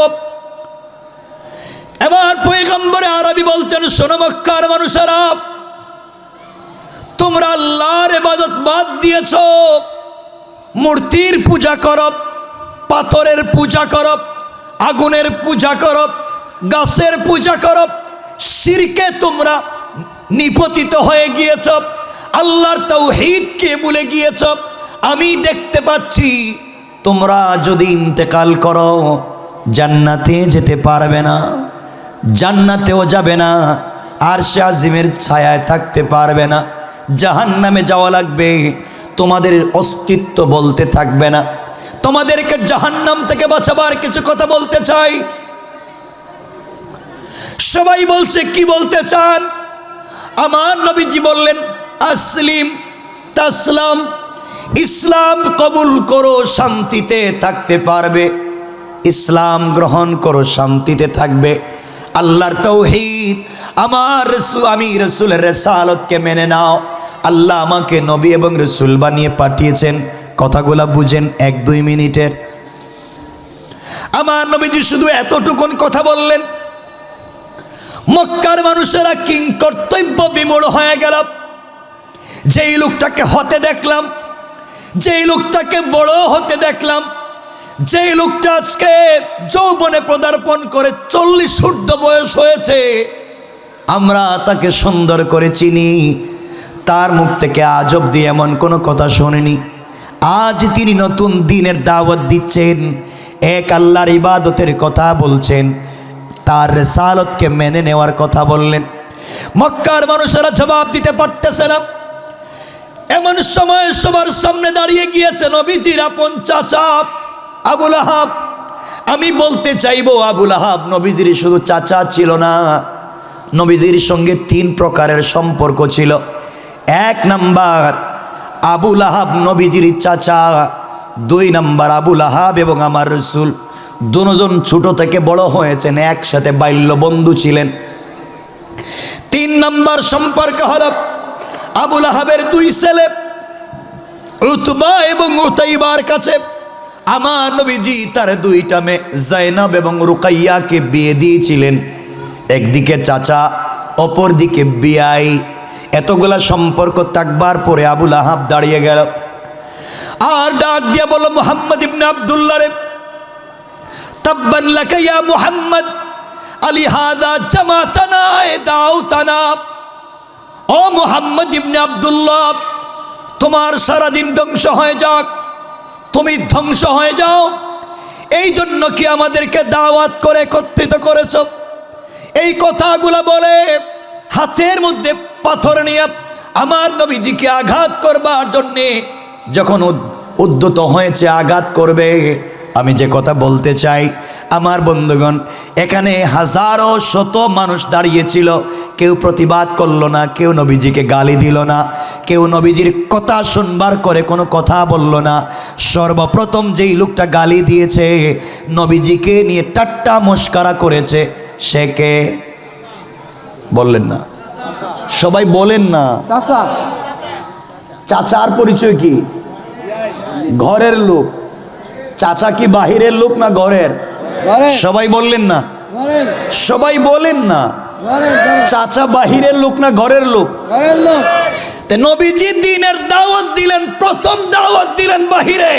এবার পয়গম্বরে আরবি বলছেন, শোনো মক্কার মানুষেরা, তোমরা আল্লাহর ইবাদত বাদ দিয়েছ, মূর্তির পূজা করো, পাথরের পূজা করো, আগুনের পূজা করো, গাছের পূজা করো, শিরকে তোমরা নিপতিত হয়ে গিয়েছ, আল্লাহর তাওহীদকে ভুলে গিয়েছ। আমি দেখতে পাচ্ছি তোমরা যদি ইন্তেকাল করো, জান্নাতে যেতে পারবে না, জান্নাতেও যাবে না, আরশে আজিমের ছায়ায় থাকতে পারবে না, জাহান্নামে যাওয়া লাগবে, তোমাদের অস্তিত্ব বলতে থাকবে না। তোমাদেরকে জাহান্নাম থেকে বাঁচাবার কিছু কথা বলতে চাই। সবাই বলছে কি বলতে চান? আমার নবীজি বললেন, আসলিম তাসলাম, ইসলাম কবুল করো, শান্তিতে থাকতে পারবে। ইসলাম গ্রহণ করো, শান্তিতে থাকবে। আল্লাহর তাওহীদ, আমি রসুলের রিসালাতকে মেনে নাও। আল্লাহ আমাকে নবী এবং রসুল বানিয়ে পাঠিয়েছেন। কথাগুলা বুঝেন 1-2 মিনিটের। আমার নবীজি শুধু এতটুকুন কথা বললেন, মক্কার মানুষেরা কিং কর্তব্য বিমূঢ় হয়ে গেল। যেই লোকটাকে হতে দেখলাম, যেই লোকটাকে বড় হতে দেখলাম, যেই লোকটা আজকে যৌবনে পদার্পণ করে 40 ঊর্ধ্ব বয়স হয়েছে, আমরা তাকে সুন্দর করে চিনি, তার মুখ থেকে আজ অবধি এমন কোনো কথা শুনিনি। আজ তিনি নতুন দিনের দাওয়াত দিচ্ছেন, এক আল্লাহর ইবাদতের কথা বলছেন, তার রিসালাতকে মেনে নেওয়ার কথা বললেন। মক্কার মানুষেরা জবাব দিতে পারতেছে না। এমন সময় সবার সামনে দাঁড়িয়ে গিয়েছে নবীজির আপন চাচা আবুল আহাব। আমি বলতে চাইবো, আবুল আহাব নবীজির শুধু চাচা ছিল না, নবীজির সঙ্গে 3 প্রকারের সম্পর্ক ছিল। 1 নাম্বার, আবুল আহাব নবীজির চাচা। 2 নাম্বার, আবুল আহাব এবং আমার রসুল দুজন ছোট থেকে বড় হয়েছেন, একসাথে বাল্য বন্ধু ছিলেন। 3 নাম্বার সম্পর্ক হল আবুল আহাবের 2 ছেলে উতবা এবং উতাইবার কাছে আমার নবীজি তার 2টা মেয়ে জাইনাব এবং রুকাইয়াকে বিয়ে দিয়েছিলেন। একদিকে চাচা, অপর দিকে বিয়াই। এতগুলা সম্পর্ক থাকবার পরে আবুল আহাব দাঁড়িয়ে গেল আর ডাক দিয়ে বলল, মুহাম্মদ ইবনে আব্দুল্লাহ রে, তাব্বান লাকা ইয়া মুহাম্মদ, আলি হাযা জামাতানা দাউতানা। ও মুহাম্মদ ইবনে আব্দুল্লাহ, তোমার সারাদিন ধ্বংস হয়ে যাক, তুমি ধ্বংস হয়ে যাও। এই জন্য কি আমাদেরকে দাওয়াত করে একত্রিত করেছ? এই কথাগুলো বলে হাতের মধ্যে পাথর নিয়ে আমার নবীজিকে আঘাত করবার জন্যে যখন উদ্যত হয়েছে, আঘাত করবে। আমি যে কথা বলতে চাই আমার বন্ধুগণ, এখানে হাজারো শত মানুষ দাঁড়িয়েছিল, কেউ প্রতিবাদ করলো না, কেউ নবীজিকে গালি দিল না, কেউ নবীজির কথা শুনবার করে কোনো কথা বলল না। সর্বপ্রথম যেই লোকটা গালি দিয়েছে, নবীজিকে নিয়ে ঠাট্টা মস্করা করেছে, সে কে? বললেন না, সবাই বলেন না। চাচা। চাচার পরিচয় কি? ঘরের লোক। চাচা কি বাহিরের লোক না ঘরের? সবাই বললেন না, সবাই বলেন না। চাচা বাহিরের লোক না ঘরের লোক? নবীজি দ্বীনের দাওয়াত দিলেন, প্রথম দাওয়াত দিলেন বাহিরে।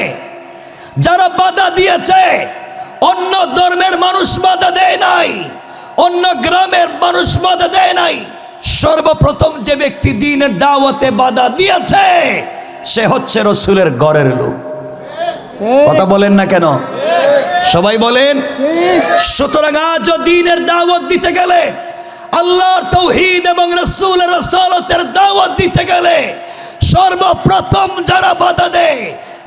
যারা বাধা দিয়েছে, অন্য ধর্মের মানুষ বাধা দেয় নাই, অন্য গ্রামের মানুষ বাধা দেয় নাই। সর্বপ্রথম যে ব্যক্তি দ্বীনের দাওয়াতে বাধা দিয়েছে, সে হচ্ছে রসুলের ঘরের লোক। কথা বলেন না কেন? সবাই বলেন। সুতরাং আজ দ্বীনের দাওয়াত দিতে গেলে, আল্লাহর তাওহীদ এবং রাসূলের রিসালাতের দাওয়াত দিতে গেলে, সর্বপ্রথম যারা বাধা দেয়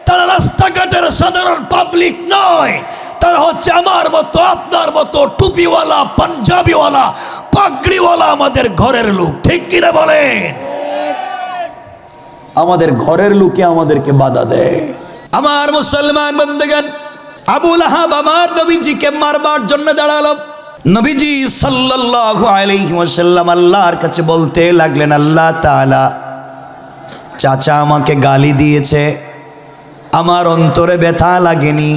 তারা রাস্তাঘাটের সাধারণ পাবলিক নয়, তারা হচ্ছে আমার মতো, আপনার মতো টুপিওয়ালা, পাঞ্জাবিওয়ালা, পাগড়িওয়ালা আমাদের ঘরের লোক। ঠিক কিনা বলেন? আমাদের ঘরের লোকে আমাদেরকে বাধা দেয়। আমার মুসলমান বন্ধুগণ, আবুল আহাব আমার নবীজিকে মারবার জন্য দাঁড়ালো। নবীজি সাল্লাল্লাহু আলাইহি ওয়াসাল্লাম আল্লাহর কাছে বলতে লাগলেন, আল্লাহ তাআলা, চাচা আমাকে গালি দিয়েছে, আমার অন্তরে ব্যথা লাগেনি,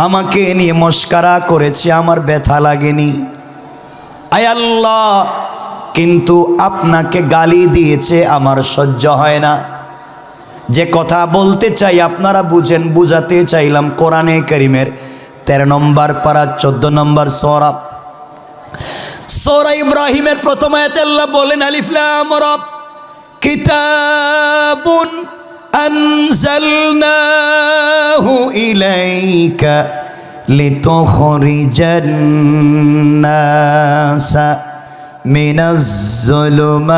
আমাকে নিয়ে মস্করা করেছে, আমার ব্যথা লাগেনি। আয় আল্লাহ, কিন্তু আপনাকে গালি দিয়েছে, আমার সহ্য হয় না। যে কথা বলতে চাই আপনারা বুঝেন, বুঝাতে চাইলাম। কোরআনে কারীমের 13 নম্বর পারা 14 নম্বর সূরা ইব্রাহিমের প্রথম আয়াতে আল্লাহ বলেন, আলিফ লাম রা, কিতাবুন আনজালনাহু ইলাইকা লিতুখরিজান নাসা মিনাজ যুলুমাতি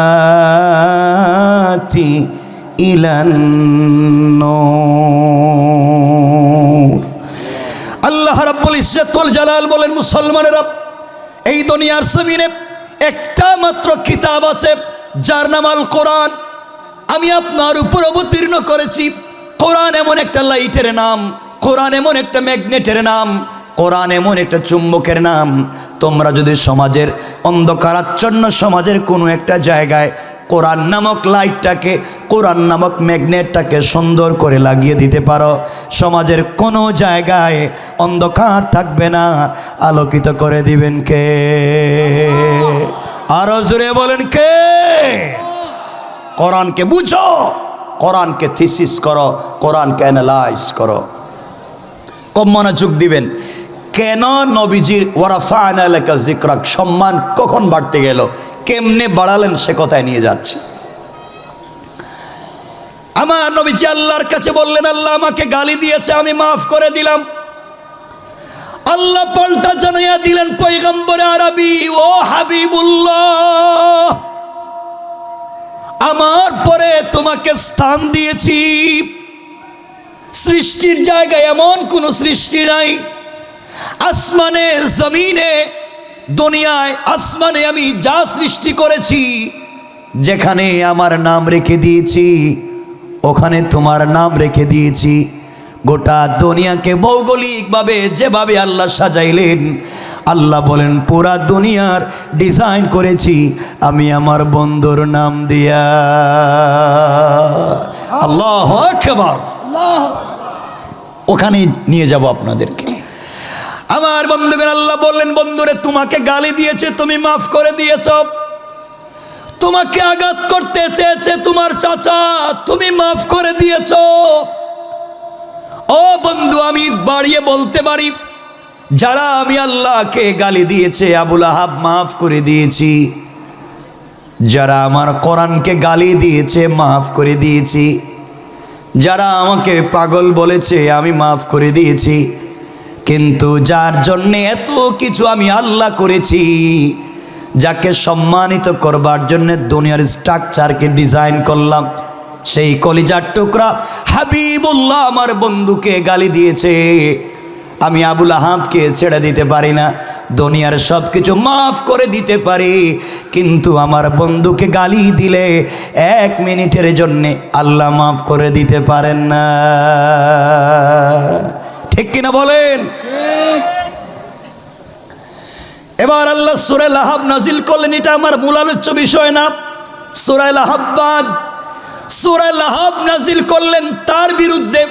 ইলান নূর। আল্লাহ রাব্বুল ইজ্জত ওয়াল জালাল বলেন, মুসলমানেরা, এই দুনিয়ার জমিনে একটা মাত্র কিতাব আছে যার নাম আল কোরআন। আমি আপনার উপর অবতীর্ণ করেছি। কোরআন এমন একটা লাইটের নাম, কোরআন এমন একটা ম্যাগনেটের নাম, কোরআন এমন একটা চুম্বকের নাম। তোমরা যদি সমাজের অন্ধকারাচ্ছন্ন সমাজের কোনো একটা জায়গায় কোরআন নামক লাইটটাকে, কোরআন নামক ম্যাগনেটটাকে সুন্দর করে লাগিয়ে দিতে পারো, সমাজের কোনো জায়গায় অন্ধকার থাকবে না। আলোকিত করে দিবেন কে? আরো জোরে বলেন কে? কোরআনকে বুঝো, কোরআনকে থিসিস করো, কোরআনকে অ্যানালাইজ করো। কম মনোযোগ দিবেন। কেন নবীজির ওয়ারাফা'না লাকা যিকরাক সম্মান কখন বাড়তে গেল, কেমনে বাড়ালেন সে কথায় নিয়ে যাচ্ছে। আমার নবীজি আল্লাহর কাছে বললেন, আল্লাহ আমাকে গালি দিয়েছে, আমি মাফ করে দিলাম। আল্লাহ পাল্টা জানাইয়া দিলেন, পয়গম্বরে আরবি, ও হাবিবুল্লাহ, আমার পরে তোমাকে স্থান দিয়েছি। সৃষ্টির জায়গায় এমন কোন সৃষ্টি নাই, আসমানে, জমিনে, দুনিয়ায়, আসমানে আমি যা সৃষ্টি করেছি, যেখানে আমার নাম রেখে দিয়েছি ওখানে তোমার নাম রেখে দিয়েছি। গোটা দুনিয়াকে ভৌগোলিকভাবে যেভাবে আল্লাহ সাজাইলেন, আল্লাহ বলেন পুরা দুনিয়ার ডিজাইন করেছি আমি আমার বন্ধুর নাম দিয়া। আল্লাহু আকবার। ওখানে নিয়ে যাব আপনাদেরকে। আমার বন্ধুগণ, আল্লাহ বললেন, বন্ধুরে তোমাকে গালি দিয়েছে, তুমি মাফ করে দিয়েছ। তোমাকে আঘাত করতে চেয়েছে তোমার চাচা, তুমি মাফ করে দিয়েছ। ও বন্ধু, আমি বাড়িয়ে বলতে পারি, যারা আমি আল্লাহকে গালি দিয়েছে, আবুল আহাব মাফ করে দিয়েছি। যারা আমার কোরআনকে গালি দিয়েছে, মাফ করে দিয়েছি। যারা আমাকে পাগল বলেছে, আমি মাফ করে দিয়েছি। কিন্তু যার জন্যে এত কিছু আমি আল্লাহ করেছি, যাকে সম্মানিত করবার জন্য দুনিয়ার স্ট্রাকচারকে ডিজাইন করলাম, সেই কলিজার টুকরা হাবিবুল্লাহ আমার বন্ধুকে গালি দিয়েছে, আমি আবুল আহাবকে ছেড়ে দিতে পারি না। দুনিয়ার সব কিছু মাফ করে দিতে পারি, কিন্তু আমার বন্ধুকে গালি দিলে 1 মিনিটের জন্যে আল্লাহ মাফ করে দিতে পারেন না। ঠিক কিনা বলেন? এবার আল্লাহ সূরা লাহাব নাজিল করলেন। এটা আমার মূল আলোচ্য বিষয় না। সূরা লাহাব, সূরা লাহাব নাজিল করলেন তার বিরুদ্ধে,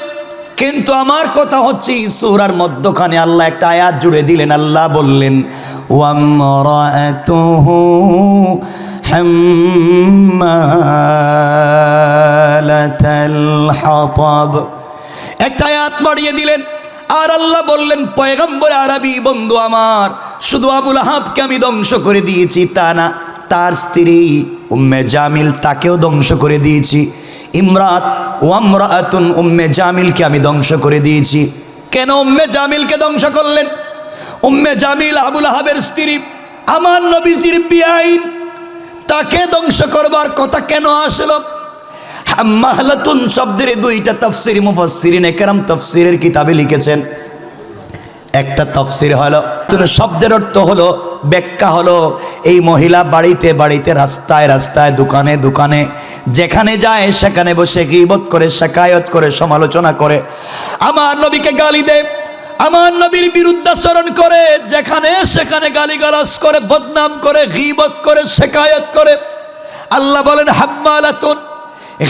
কিন্তু আমার কথা হচ্ছে সূরার মধ্যখানে আল্লাহ একটা আয়াত জুড়ে দিলেন। আল্লাহ বললেন, ওয়ামরাতুহু হাম্মালাতাল হাতাব, একটা আয়াত বাড়িয়ে দিলেন। আর আল্লাহ বললেন, পয়গম্বর আরবি বন্ধু আমার, শুধু আবুল আহাবকে আমি ধ্বংস করে দিয়েছি তা না, তার স্ত্রী উম্মে জামিল তাকেও ধ্বংস করে দিয়েছি। ইমরাত ওয়ামরাতুন উম্মে জামিলকে আমি ধ্বংস করে দিয়েছি। কেন উম্মে জামিলকে ধ্বংস করলেন? উম্মে জামিল আবুল আহাবের স্ত্রী, আমার নবীজির বিআইন, তাকে ধ্বংস করবার কথা কেন আসলো? হাম্মালাতুন শব্দের 2টা তাফসীর মুফাসসিরিন একরাম তাফসীরের কিতাবে লিখেছেন। একটা তাফসীর হলো, শব্দের অর্থ হলো, ব্যাখ্যা হলো, এই মহিলা বাড়িতে বাড়িতে, রাস্তায় রাস্তায়, দোকানে দোকানে, যেখানে যায় সেখানে বসে গীবত করে, শিকায়ত করে, সমালোচনা করে, আমার নবীকে গালি দেয়, আমার নবীর বিরুদ্ধাচরণ করে, যেখানে সেখানে গালিগালাজ করে, বদনাম করে, গীবত করে, শিকায়ত করে। আল্লাহ বলেন, হাম্মালাতুন,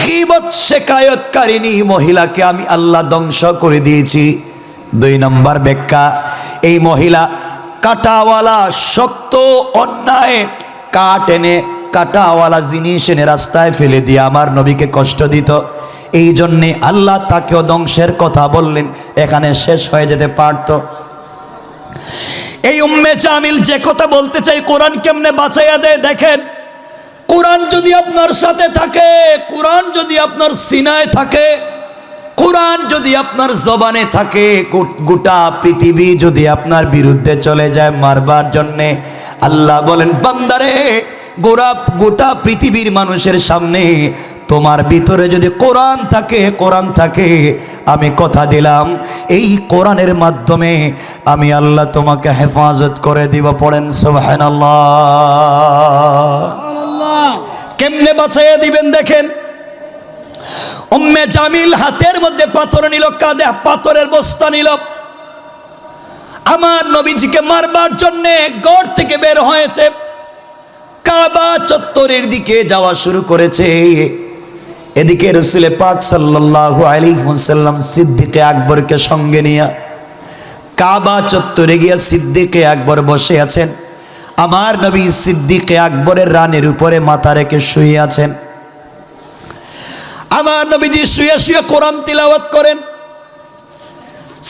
গীবত শিকায়তকারিনী মহিলাকে আমি আল্লাহ ধ্বংস করে দিয়েছি। 2 নম্বর ব্যাখ্যা, এই মহিলা কাটাওয়ালা, শক্ত অন্যায় কাঠ এনে, কাটাওয়ালা জিনিস এনে রাস্তায় ফেলে দিয়ে আমার নবীকে কষ্ট দিত। এই জন্যে আল্লাহ তাকেও ধ্বংসের কথা বললেন, এখানে শেষ হয়ে যেতে পারত। এই উম্মে জামিল যে কথা বলতে চাই, কোরআন কেমনে বাঁচাইয়া দেয় দেখেন। কোরআন যদি আপনার সাথে থাকে, কোরআন যদি আপনার সিনায় থাকে, কোরআন যদি আপনার জবানে থাকে, গোটা পৃথিবী যদি আপনার বিরুদ্ধে চলে যায় মারবার জন্যে, আল্লাহ বলেন বান্দারে গোটা পৃথিবীর মানুষের সামনে তোমার ভিতরে যদি কোরআন থাকে আমি কথা দিলাম এই কোরআনের মাধ্যমে আমি আল্লাহ তোমাকে হেফাজত করে দিব। পড়েন সুবহানাল্লাহ। আল্লাহ কেমনে বাঁচাইয়া দিবেন দেখেন। উম্মে জামিল হাতের মধ্যে পাথর নিল, কাঁধে পাথরের বস্তা নিল, আমার নবীজিকে মারবার জন্য ঘর থেকে বের হয়েছে, কাবা চত্বরের দিকে যাওয়া শুরু করেছে। এদিকে রাসূল পাক সাল্লাল্লাহু আলাইহি ওয়াসাল্লাম সিদ্দিকে আকবরকে সঙ্গে নিয়ে কাবা চত্বরে গিয়া সিদ্দিকে আকবর বসে আছেন। আমার নবী সিদ্দিকে আকবরের রানের উপরে মাথা রেখে শুয়ে আছেন। আমার নবীজি শুয়ে শুয়ে কোরআন তিলাওয়াত করেন।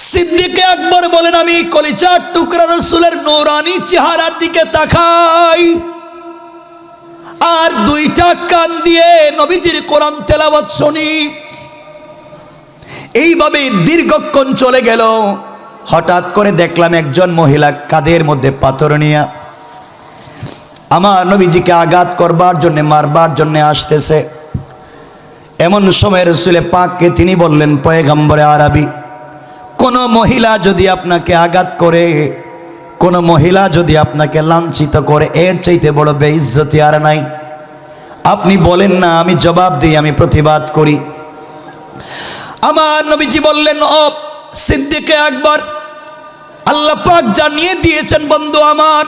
সিদ্দিকে আকবর বলেন আমি কলিজার টুকরা রাসূলের নূরানি চেহারার দিকে তাকাই আর দুইটা কান দিয়ে নবীজির কোরআন তেলাওয়াত শুনি। এইভাবে দীর্ঘক্ষণ চলে গেল। হঠাৎ করে দেখলাম একজন মহিলা কাঁধের মধ্যে পাথর নিয়ে আমার নবীজিকে আঘাত করবার জন্য মারবার জন্য আসতেছে। এমন সময় রাসূল পাককে তিনি বললেন পয়গম্বরে আরবি, কোন মহিলা যদি আপনাকে আঘাত করে, কোন মহিলা যদি আপনাকে লাঞ্ছিত করে, এর চাইতে বড় বেইজ্জতি আর নাই। আপনি বলেন না আমি জবাব দিই, আমি প্রতিবাদ করি। আমার নবীজি বললেন ও সিদ্দিকে আকবর, আল্লাহ পাক জানিয়ে দিয়েছেন বন্ধু আমার,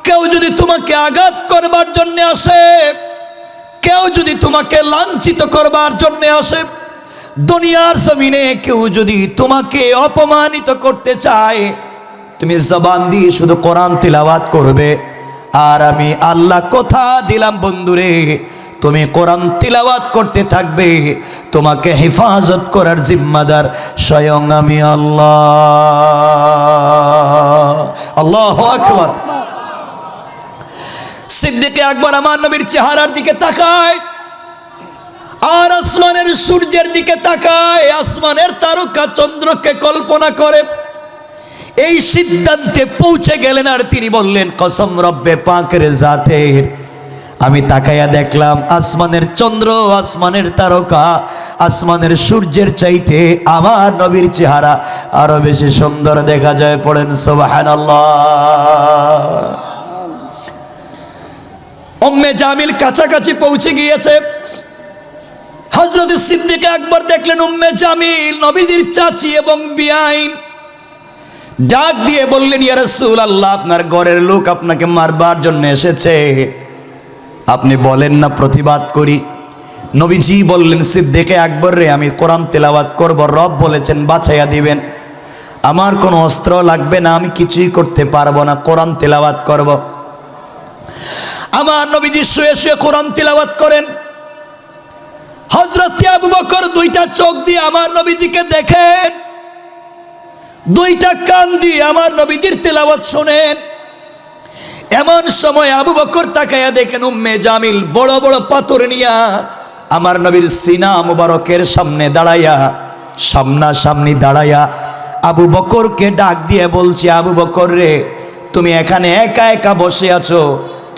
কেউ যদি তোমাকে আঘাত করবার জন্য আসে, কেউ যদি তোমাকে লাঞ্ছিত করবার জন্য আসে, দুনিয়ার জমিনে কেউ যদি তোমাকে অপমানিত করতে চায়, তুমি জবান দিয়ে শুধু কোরআন তিলাওয়াত করবে। আর আমি আল্লাহ কথা দিলাম বন্ধুরে, তুমি কোরআন তিলাওয়াত করতে থাকবে, তোমাকে হেফাজত করার জিম্মাদার স্বয়ং আমি আল্লাহ। আল্লাহু আকবার। সিদ্দিকে আকবর আমার নবীর চেহারার দিকে তাকায় আর আসমানের সূর্যের দিকে তাকায়, আসমানের তারকা চন্দ্রকে কল্পনা করে। এই সিদ্ধান্তে পৌঁছে গেলেন আর তিনি বললেন কসম রব্বে পাকের জাতের, আমি তাকাইয়া দেখলাম আসমানের চন্দ্র, আসমানের তারকা, আসমানের সূর্যের চাইতে আমার নবীর চেহারা আরো বেশি সুন্দর দেখা যায়। পড়েন সুবহানাল্লাহ। উম্মে জামিল কাছাকাছি পৌঁছে গিয়েছে। হযরত সিদ্দিক আকবর দেখলেন উম্মে জামিল নবীজির চাচি এবং বিআইন, ডাক দিয়ে বললেন ইয়া রাসূলুল্লাহ, আপনার ঘরের লোক আপনাকে মারবার জন্য এসেছে, আপনি বলেন না প্রতিবাদ করি। নবীজি বললেন সিদ্দিকে আকবর রে, আমি কোরআন তেলাওয়াত করব, রব বলেছেন বাঁচাইয়া দিবেন, আমার কোনো অস্ত্র লাগবে না, আমি কিছুই করতে পারবো না, কোরআন তেলাওয়াত করব। আমার নবীজি শুয়ে শুয়ে কোরআন তিলাওয়াত করেন। হযরত আবু বকর দুইটা চোখ দিয়ে আমার নবীজিকে দেখেন, দুইটা কান দিয়ে আমার নবীজির তেলাওয়াত শুনেন। এমন সময় আবু বকর তাকায়া দেখেন উম্মে জামিল বড় বড় পাথর নিয়া আমার নবীর সিনা মুবারকের সামনে দাঁড়াইয়া, সামনাসামনি দাঁড়াইয়া আবু বকরকে ডাক দিয়ে বলছে আবু বকর রে, তুমি এখানে একা একা বসে আছো,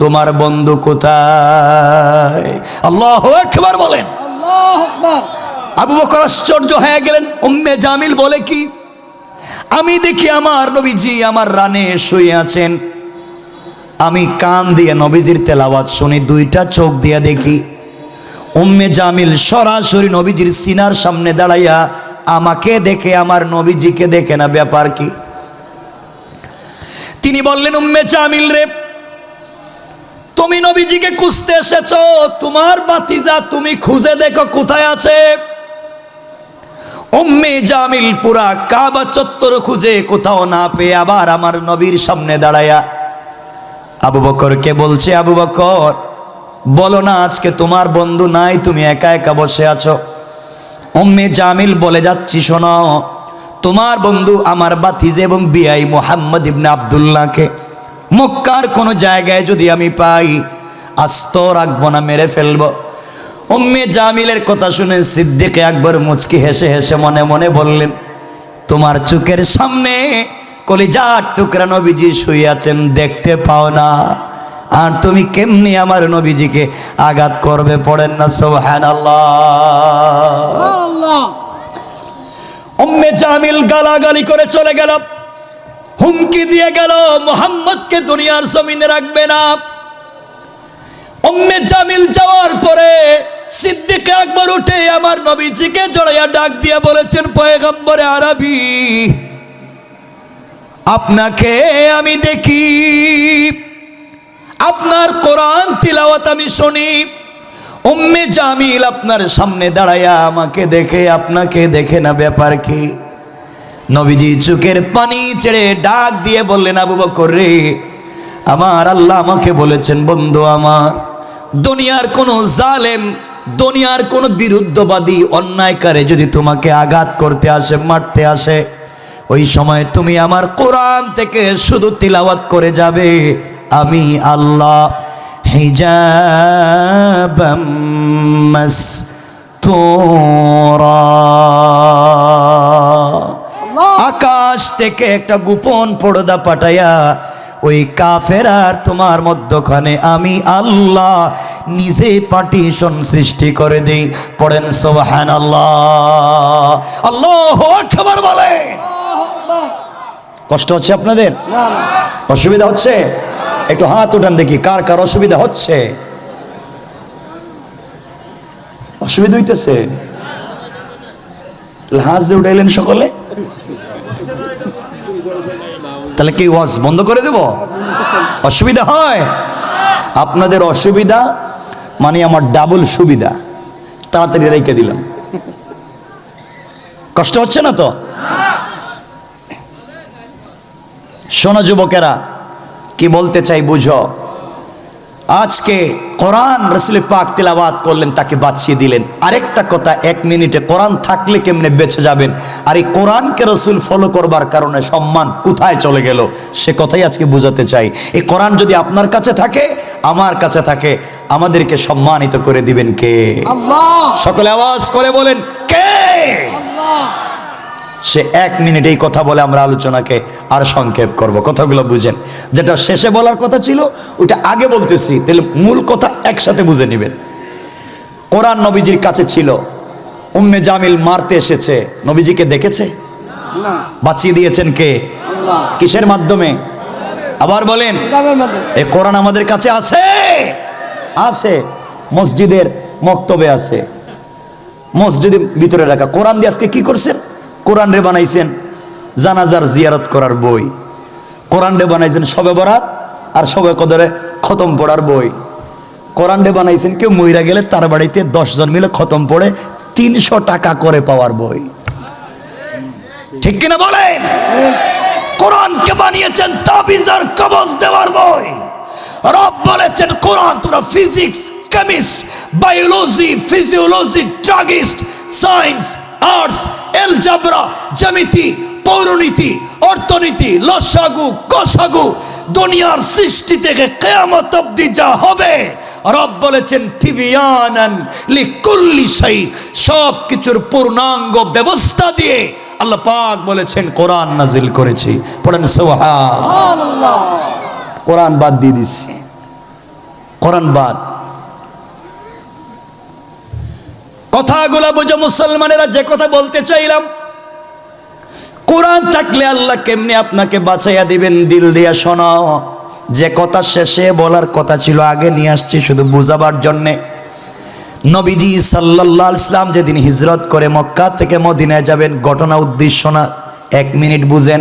তোমার বন্ধু কোথায়? আল্লাহু আকবার বলেন। আল্লাহু আকবার। আবু বকর আশ্চর্য হয়ে গেলেন। উম্মে জামিল বলে কি, আমি দেখি আমার নবীজি আমার রানে শুয়ে আছেন, আমি কান দিয়ে নবীজির তেলাওয়াত শুনি, দুইটা চোখ দিয়ে দেখি উম্মে জামিল সরাসরি নবীজির সিনার সামনে দাঁড়াইয়া আমাকে দেখে আমার নবীজিকে দেখে না, ব্যাপার কি? তিনি বললেন উম্মে জামিল রে, তুমি নবীজিকে খুঁজতে এসেছো, তোমার ভাতিজা তুমি খুঁজে দেখো কোথায় আছে। উম্মে জামিল পুরা কাবা চত্বর খুঁজে কোথাও না পেয়ে আবার আমার নবীর সামনে দাঁড়ায়া আবু বকরকে বলছে আবু বকর বলো না আজকে তোমার বন্ধু নাই, তুমি একা একা বসে আছো। উম্মে জামিল বলে যাচ্ছি শোনো, তোমার বন্ধু আমার ভাতিজা এবং বিআই মুহাম্মদ ইবনে আব্দুল্লাহকে মক্কার কোন জায়গায় যদি আমি পাই আস্ত রাখবো না, মেরে ফেলবো। উম্মে জামিলের কথা শুনে সিদ্দিক আকবর মুচকি হেসে হেসে মনে মনে বললেন তোমার চোখের সামনে কলিজার টুকরা নবীজি শুয়ে আছেন, দেখতে পাও না, আর তুমি কেমনি আমার নবীজিকে আঘাত করবে? পড়েন না সুবহানাল্লাহ। আল্লাহ উম্মে জামিল গালাগালি করে চলে গেল, হুমকি দিয়ে গেল মুহাম্মদকে দুনিয়ার জমিনে রাখবে না। উম্মে জামিল যাওয়ার পরে সিদ্দিক আকবর উঠে আমার নবীজিকে জড়াইয়া ডাক দিয়ে বলেছেন, পয়গম্বরে আরবি, আপনাকে আমি দেখি, আপনার কোরআন তিলাওয়াত আমি শুনি। উম্মে জামিল আপনার সামনে দাঁড়ায়া আমাকে দেখে আপনাকে দেখে না, ব্যাপার কি? নবীজি চোখের পানি ছেড়ে ডাক দিয়ে বললেন, আবু বকর রে, আমার আল্লাহ আমাকে বলেছেন, বন্ধু আমার, দুনিয়ার কোনো জালেম, দুনিয়ার কোনো বিরুদ্ধবাদী অন্যায়কারে যদি তোমাকে আঘাত করতে আসে, মারতে আসে, ওই সময় তুমি আমার কোরআন থেকে শুধু তিলাওয়াত করে যাবে, আমি আল্লাহ হিজাবাম মাসতুরা, আকাশ থেকে একটা গোপন পর্দা পাঠাইয়া ওই কাফেরার তোমার মধ্যখানে আমি আল্লাহ নিজে পার্টিশন সৃষ্টি করে দেই। পড়েন সুবহানাল্লাহ, আল্লাহু আকবার বলেন। কষ্ট হচ্ছে আপনাদের? অসুবিধা হচ্ছে? একটু হাত উঠান দেখি, কার কার অসুবিধা হচ্ছে? অসুবিধা হইতেছে? হাত যে উঠাইলেন সকলে, তাহলে কি ওয়াজ বন্ধ করে দেব? অসুবিধা হয়? আপনাদের অসুবিধা মানে আমার ডাবল সুবিধা, তাড়াতাড়ি রেখে দিলাম। কষ্ট হচ্ছে না তো? শোনো যুবকেরা, কি বলতে চাই বুঝো। আজকে কোরআন রাসূল পাক তিলাওয়াত করলেন, তাকে বাঁচিয়ে দিলেন। আরেকটা কথা, 1 মিনিটে কোরআন থাকলে কেমনে বেঁচে যাবেন, আর এই কোরআনকে রাসূল ফলো করবার কারণে সম্মান কোথায় চলে গেল, সে কথাই আজকে বোঝাতে চাই। এই কোরআন যদি আপনার কাছে থাকে, আমার কাছে থাকে, আমাদেরকে সম্মানিত করে দিবেন কে? আল্লাহ। সকলে আওয়াজ করে বলেন, কে? আল্লাহ। সে 1 মিনিট এই কথা বলে আমরা আলোচনাকে আর সংক্ষেপ করব। কথাগুলো বুঝেন, যেটা শেষে বলার কথা ছিল ওটা আগে বলতেছি, তাহলে মূল কথা একসাথে বুঝে নেবেন। কোরআন নবীজির কাছে ছিল, উম্মে জামিল মারতে এসেছে, নবীজিকে দেখেছে? না। বাঁচিয়ে দিয়েছেন কে? আল্লাহ। কিসের মাধ্যমে? আবার বলেন। কিতাবের মাধ্যমে। এই কোরআন আমাদের কাছে আছে? আছে, মসজিদের মক্তবে আছে, মসজিদের ভিতরে রাখা। কোরআন দিয়ে আজকে কি করছেন? কোরআন রে বানাইছেন জানাজার জিয়ারত করার বই, কোরআন রে বানাইছেন শবে বরাত আর শবে কদরে খতম পড়ার বই, কোরআন রে বানাইছেন কেউ মইরা গেলে তার বাড়িতে 10 জন মিলে খতম পড়ে 300 টাকা করে পাওয়ার বই। ঠিক কিনা বলেন? কোরআনকে বানিয়েছেন তাবিজ আর কবজ দেওয়ার বই। রব বলেছেন, কোরআন তোমরা physics, chemist, biology, physiology, druggist, science, arts, algebra, জ্যামিতি, পৌরনীতি, অর্থনীতি, লসাগু, কসাগু, দুনিয়ার সৃষ্টি থেকে কিয়ামত অবধি যা হবে, রব বলেছেন তিবিয়ানান লিকুল্লি শাই, সব কিছুর পূর্ণাঙ্গ ব্যবস্থা দিয়ে আল্লাহ পাক বলেছেন কোরআন নাজিল করেছি। পড়েন সুবহানাল্লাহ। কোরআন বাদ দিয়ে দিছি, কোরআন বাদ। কথাগুলো বুঝো মুসলমানেরা, যে কথা বলতে চাইলাম, কোরআন থাকলে আল্লাহ কেমনে আপনাকে বাঁচাইয়া দিবেন, দিল দিয়া শোনো। যে কথা শেষে বলার কথা ছিল আগে নিয়ে আসছি শুধু বুঝাবার জন্যে। নবীজি সাল্লাল্লাহু আলাইহি ওয়াসাল্লাম যেদিন হিজরত করে মক্কা থেকে মদিনায় যাবেন, ঘটনা উদ্দেশ্য না, 1 মিনিট বুঝেন।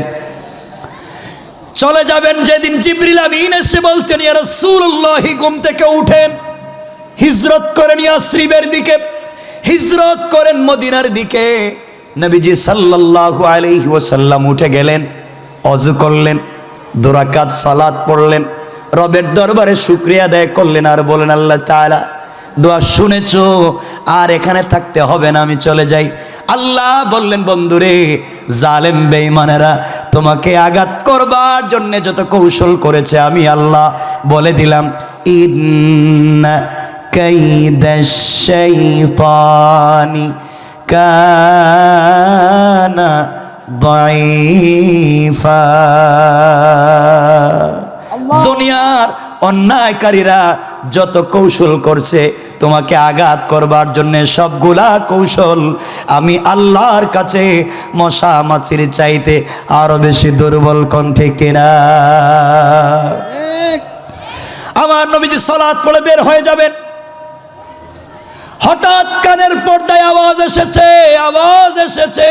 চলে যাবেন যেদিন জিবরিল আমিন এসে বলছেন, ইয়া রাসূলুল্লাহ, ঘুম থেকে উঠেন, হিজরত করেন ইয়াসরিবের দিকে, হিজরত করেন মদিনার দিকে। নবীজি সাল্লাল্লাহু আলাইহি ওয়াসাল্লাম উঠে গেলেন, ওযু করলেন, 2 রাকাত সালাত পড়লেন, রবের দরবারে শুকরিয়া আদায় করলেন, আর বলেন, আল্লাহ তাআলা দোয়া শুনেছো, আর এখানে থাকতে হবে না, আমি চলে যাই। আল্লাহ বললেন, বন্ধুরে, জালেম বেঈমানেরা তোমাকে আঘাত করবার জন্য যত কৌশল করেছে আমি আল্লাহ বলে দিলাম, ইন্না কাইদাশ শাইতানি কানা দাঈফা। দুনিয়ার অন্যায়কারীরা যত কৌশল করছে তোমাকে আঘাত করবার জন্য, সবগুলা কৌশল আমি আল্লাহর কাছে মশা মাছির চাইতে আরো বেশি দুর্বল, কণ্ঠে কিনা। আমার নবীজি সালাত পড়ে বের হয়ে যাবেন, হঠাৎ কানের পর্দায় আওয়াজ এসেছে।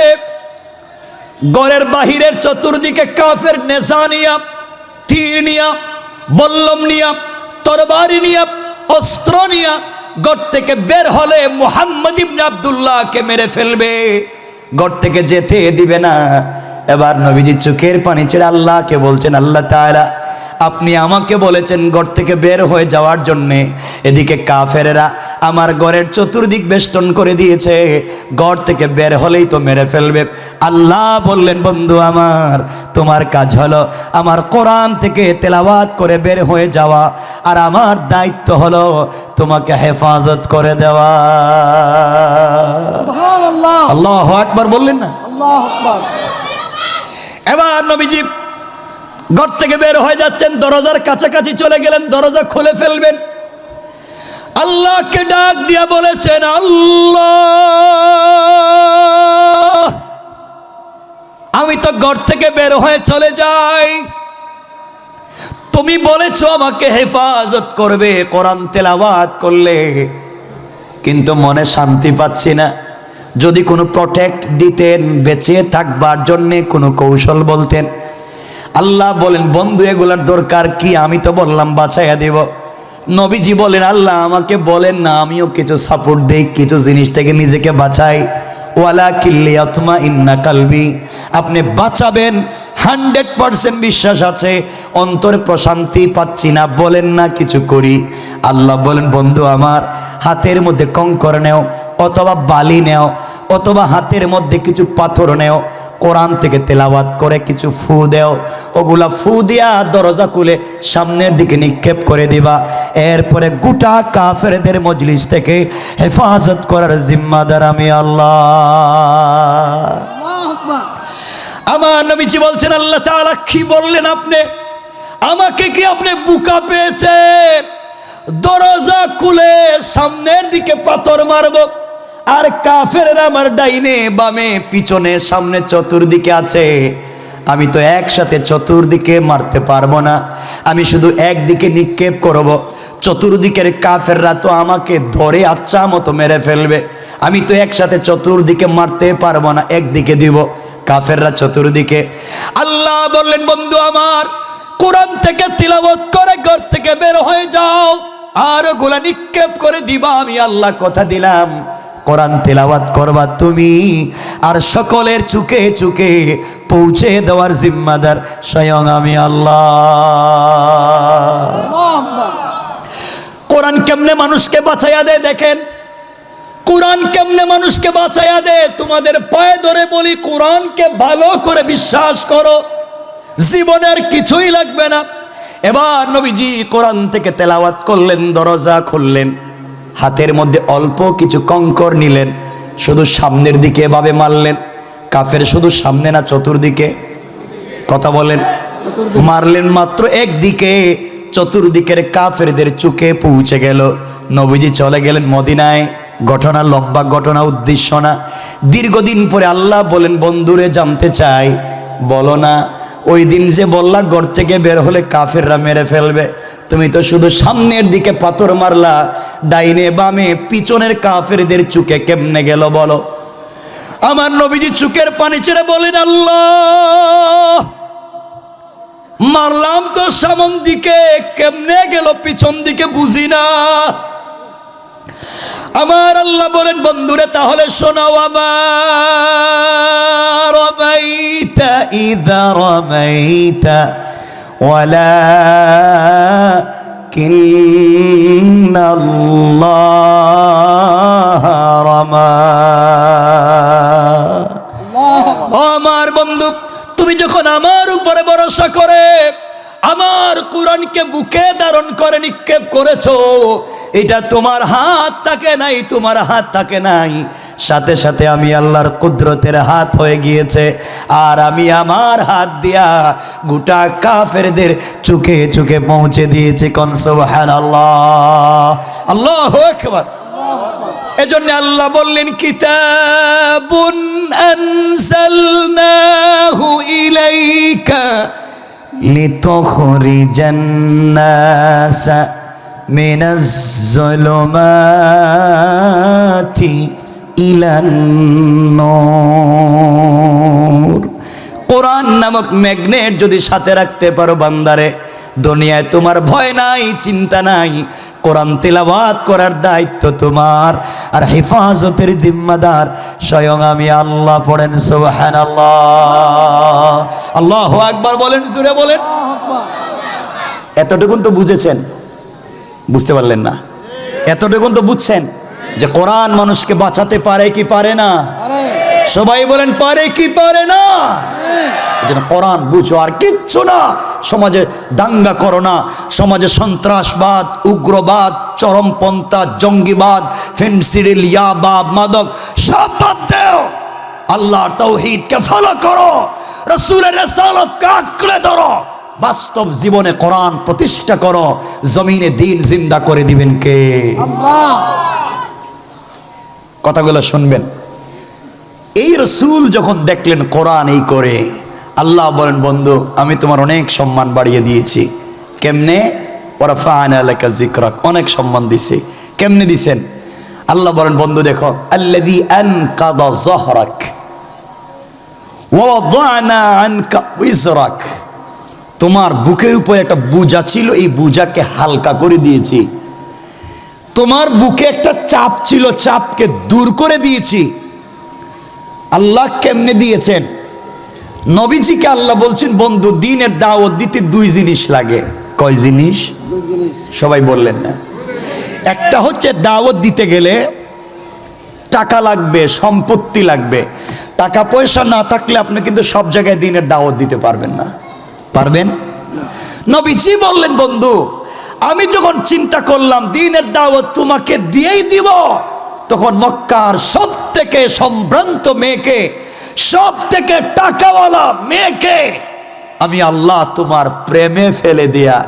ঘরের বাহিরের চতুর্দিকে কাফের নেশা নিয়া, তীর নিয়া, বল্লম নিয়া, তরবারি নিয়া, অস্ত্র নিয়া ঘর থেকে বের হলে মুহাম্মদ ইবনে আব্দুল্লাহকে মেরে ফেলবে, ঘর থেকে যেতে দিবে না। এবার নবীজি চোখের পানি ছেড়ে আল্লাহকে বলছেন, আল্লাহ তাআলা আপনি আমাকে বলেছেন ঘর থেকে বের হয়ে যাওয়ার জন্যে, এদিকে কাফেরেরা আমার ঘরের চতুর্দিক বেষ্টন করে দিয়েছে, ঘর থেকে বের হলেই তো মেরে ফেলবে। আল্লাহ বললেন, বন্ধু আমার, তোমার কাজ হলো আমার কোরআন থেকে তেলাওয়াত করে বের হয়ে যাওয়া, আর আমার দায়িত্ব হলো তোমাকে হেফাজত করে দেওয়া। সুবহানাল্লাহ, আল্লাহু আকবার বললেন না? আল্লাহু আকবার। এবার নবীজি ঘর থেকে বের হয়ে যাচ্ছেন, দরজার কাছাকাছি চলে গেলেন, দরজা খুলে ফেলবেন। আল্লাহকে ডাক দিয়া বলেছেন, আল্লাহ আমি তো ঘর থেকে বের হয়ে চলে যাই, তুমি বলেছো আমাকে হেফাজত করবে কোরআন তেলাওয়াত করলে, কিন্তু মনে শান্তি পাচ্ছি না। যদি কোনো প্রটেক্ট দিতেন, বেঁচে থাকবার জন্যে কোনো কৌশল বলতেন। আল্লাহ বলেন, বন্ধু এগুলার দরকার কি, আমি তো বললাম বাঁচাইয়া দেব। নবীজি বলেন, আল্লাহ আমাকে বলেন না, আমিও কিছু সাপোর্ট দেই, কিছু জিনিস থেকে নিজেকে বাঁচাই। ওয়ালা কিল্লি আতমা ইন্না কালবি, আপনি বাঁচাবেন 100% বিশ্বাস আছে, অন্তরে প্রশান্তি পাচ্ছি না, বলেন না কিছু করি। আল্লাহ বলেন, বন্ধু আমার, হাতের মধ্যে কঙ্কর নেও, অথবা বালি নেও, অথবা হাতের মধ্যে কিছু পাথর নেও, কোরআন থেকে তেলাওয়াত করে কিছু ফু দেও, ওগুলা ফু দিয়া দরজা খুলে সামনের দিকে নিক্ষেপ করে দিবা। এরপরে গোটা কাফেরদের মজলিস থেকে হেফাজত করার জিম্মাদার আমি আল্লাহ। আল্লাহু আকবার। আমার নবীজি বলছেন, আল্লাহ তাআলা কি বললেন আপনি আমাকে? কি আপনি বুকা পেয়েছেন? দরজা খুলে সামনের দিকে পাথর মারবো, আর কাফেররা আমার ডাইনে বামে পিছনে সামনে চতুর্দিকে আছে, আমি তো একসাথে চতুর্দিকে মারতে পারবো না, আমি শুধু একদিকে নিক্ষেপ করব। চতুর্দিকের কাফেররা তো আমাকে ধরে আচ্ছা মতো মেরে ফেলবে, আমি তো একসাথে চতুর্দিকে মারতে পারবো না, একদিকে দিব, কাফেররা চতুর্দিকে। আল্লাহ বললেন, বন্ধু আমার, কোরআন থেকে তিলাওয়াত করে ঘর থেকে বের হয়ে যাও, আর ওগুলা নিক্ষেপ করে দিবা। আমি আল্লাহ কথা দিলাম, কোরআন তেলাওয়াত করবা তুমি, আর সকলের চুকে চুকে পৌঁছে দেওয়ার জিম্মাদার স্বয়ং আমি আল্লাহ। আল্লাহু আকবার। কোরআন কেমনে মানুষকে বাঁচাইয়া দেয় দেখেন, কোরআন কেমনে মানুষকে বাঁচাইয়া দেয়। তোমাদের পায়ে ধরে বলি, কোরআনকে ভালো করে বিশ্বাস করো, জীবনের কিছুই লাগবে না। এবার নবীজি কোরআন থেকে তেলাওয়াত করলেন, দরজা খুললেন, হাতের মধ্যে অল্প কিছু কঙ্কর নিলেন, শুধু সামনের দিকে এভাবে মারলেন। কাফের শুধু সামনে না, চতুর্দিকে, কথা বলেন, মারলেন মাত্র একদিকে, চতুর্দিকের কাফেরদের চুকে পৌঁছে গেল। নবীজি চলে গেলেন মদিনায়। ঘটনা লম্বা, ঘটনা উদ্দেশ্য না। দীর্ঘদিন পরে আল্লাহ বলেন, বন্ধুরে জানতে চাই, বলো না ওই দিন যে বললা ঘর থেকে বের হলে কাফেররা মেরে ফেলবে, তুমি তো শুধু সামনের দিকে পাথর মারলা, ডাইনে বামে পিছনের কাফেরদের চুকে কেমনে গেল বলো? আমার নবীজি চুকের পানি ছেড়ে বলেন, আল্লাহ মারলাম তো সামন দিকে, কেমনে গেল পিছন দিকে বুঝি না। আমার আল্লাহ বলেন, বন্ধুরে তাহলে শোনাও, আমার রমাইতা ইযা রমাইতা ওয়ালাকিন্নাল্লাহ রামা। আমার বন্ধু, তুমি যখন আমার উপরে ভরসা করে আমার কোরআনকে বুকে ধারণ করে নিক্ষেপ করেছো, এটা তোমার হাত থাকে নাই, তোমার হাত থাকে নাই, সাথে সাথে আমি আল্লাহর কুদরতের হাত হয়ে গিয়েছে, আর আমি আমার হাত দিয়া গোটা কাফেরদের চোখে চোখে পৌঁছে দিয়েছি। কোন সুবহানাল্লাহ, আল্লাহু আকবার। এজন্য আল্লাহ বললেন, কিতাবুন আনজালনাহু ইলাইকা লিতুখরিজান নাসা মিনাজ যুলুমাতি ইলান নূর। কোরআন নামক ম্যাগনেট যদি সাথে রাখতে পারো বান্দারে, দুনিয়ায় তোমার ভয় নাই, চিন্তা নাই। কোরআন তিলাওয়াত করার দায়িত্ব তোমার, আর হেফাজতের জিম্মাদার স্বয়ং আমি আল্লাহ। পড়েন সুবহানাল্লাহ, আল্লাহু আকবার বলেন, জোরে বলেন। এতটুকুন তো বুঝেছেন? বুঝতে পারলেন না? এতটুকুন তো বুঝছেন যে কোরআন মানুষকে বাঁচাতে পারে কি পারে না? সবাই বলেন, পারে কি পারে না? এজন্য কোরআন বুঝো, আর কিচ্ছু না। সমাজে দাঙ্গা করো না, সমাজে সন্ত্রাসবাদ, উগ্রবাদ, চরমপন্থা, জঙ্গিবাদ, ফেন্সিডিল, ইয়াবা, মাদক সব বাদ দাও। আল্লাহর তাওহীদকে ফলো করো, রাসূলের রিসালাতকে আঁকড়ে ধরো, বাস্তব জীবনে কোরআন প্রতিষ্ঠা করো। জমিনে দ্বীন জিন্দা করে দিবেন কে? আল্লাহ। কথাগুলো শুনবেন। এই রাসূল যখন দেখলেন কোরআন এই করে, আল্লাহ বলেন, বন্ধু আমি তোমার অনেক সম্মান বাড়িয়ে দিয়েছি। কেমনে? ওয়ারাফা'না লাকা যিকরাক, অনেক সম্মান দিছি। কেমনে দিছেন? আল্লাহ বলেন, বন্ধু দেখো, আল্লাযী আনকাযা যহরাক ওয়া ওয়াদা'না আনকা উযরাক। তোমার বুকের উপর একটা বোঝা ছিল, এই বোঝাকে হালকা করে দিয়েছি। তোমার বুকে একটা চাপ ছিল, চাপকে দূর করে দিয়েছি। আল্লাহ কেমনে দিয়েছেন? নবীজিকে আল্লাহ বলছেন, বন্ধু দ্বীনের দাওয়াত দিতে দুই জিনিস লাগে। কয় জিনিস? সবাই বললেন না। একটা হচ্ছে দাওয়াত দিতে গেলে টাকা লাগবে, সম্পত্তি লাগবে। টাকা পয়সা না থাকলে আপনি কিন্তু সব জায়গায় দ্বীনের দাওয়াত দিতে পারবেন না। পারবেন? নবীজি বললেন, বন্ধু আমি যখন চিন্তা করলাম দ্বীনের দাওয়াত তোমাকে দিয়েই দিব, তখন মক্কার সব থেকে সম্ভ্রান্ত মেয়েকে, সব থেকে টাকাওয়ালা মেয়েকে আমি আল্লাহ তোমার প্রেমে ফেলে দেয়া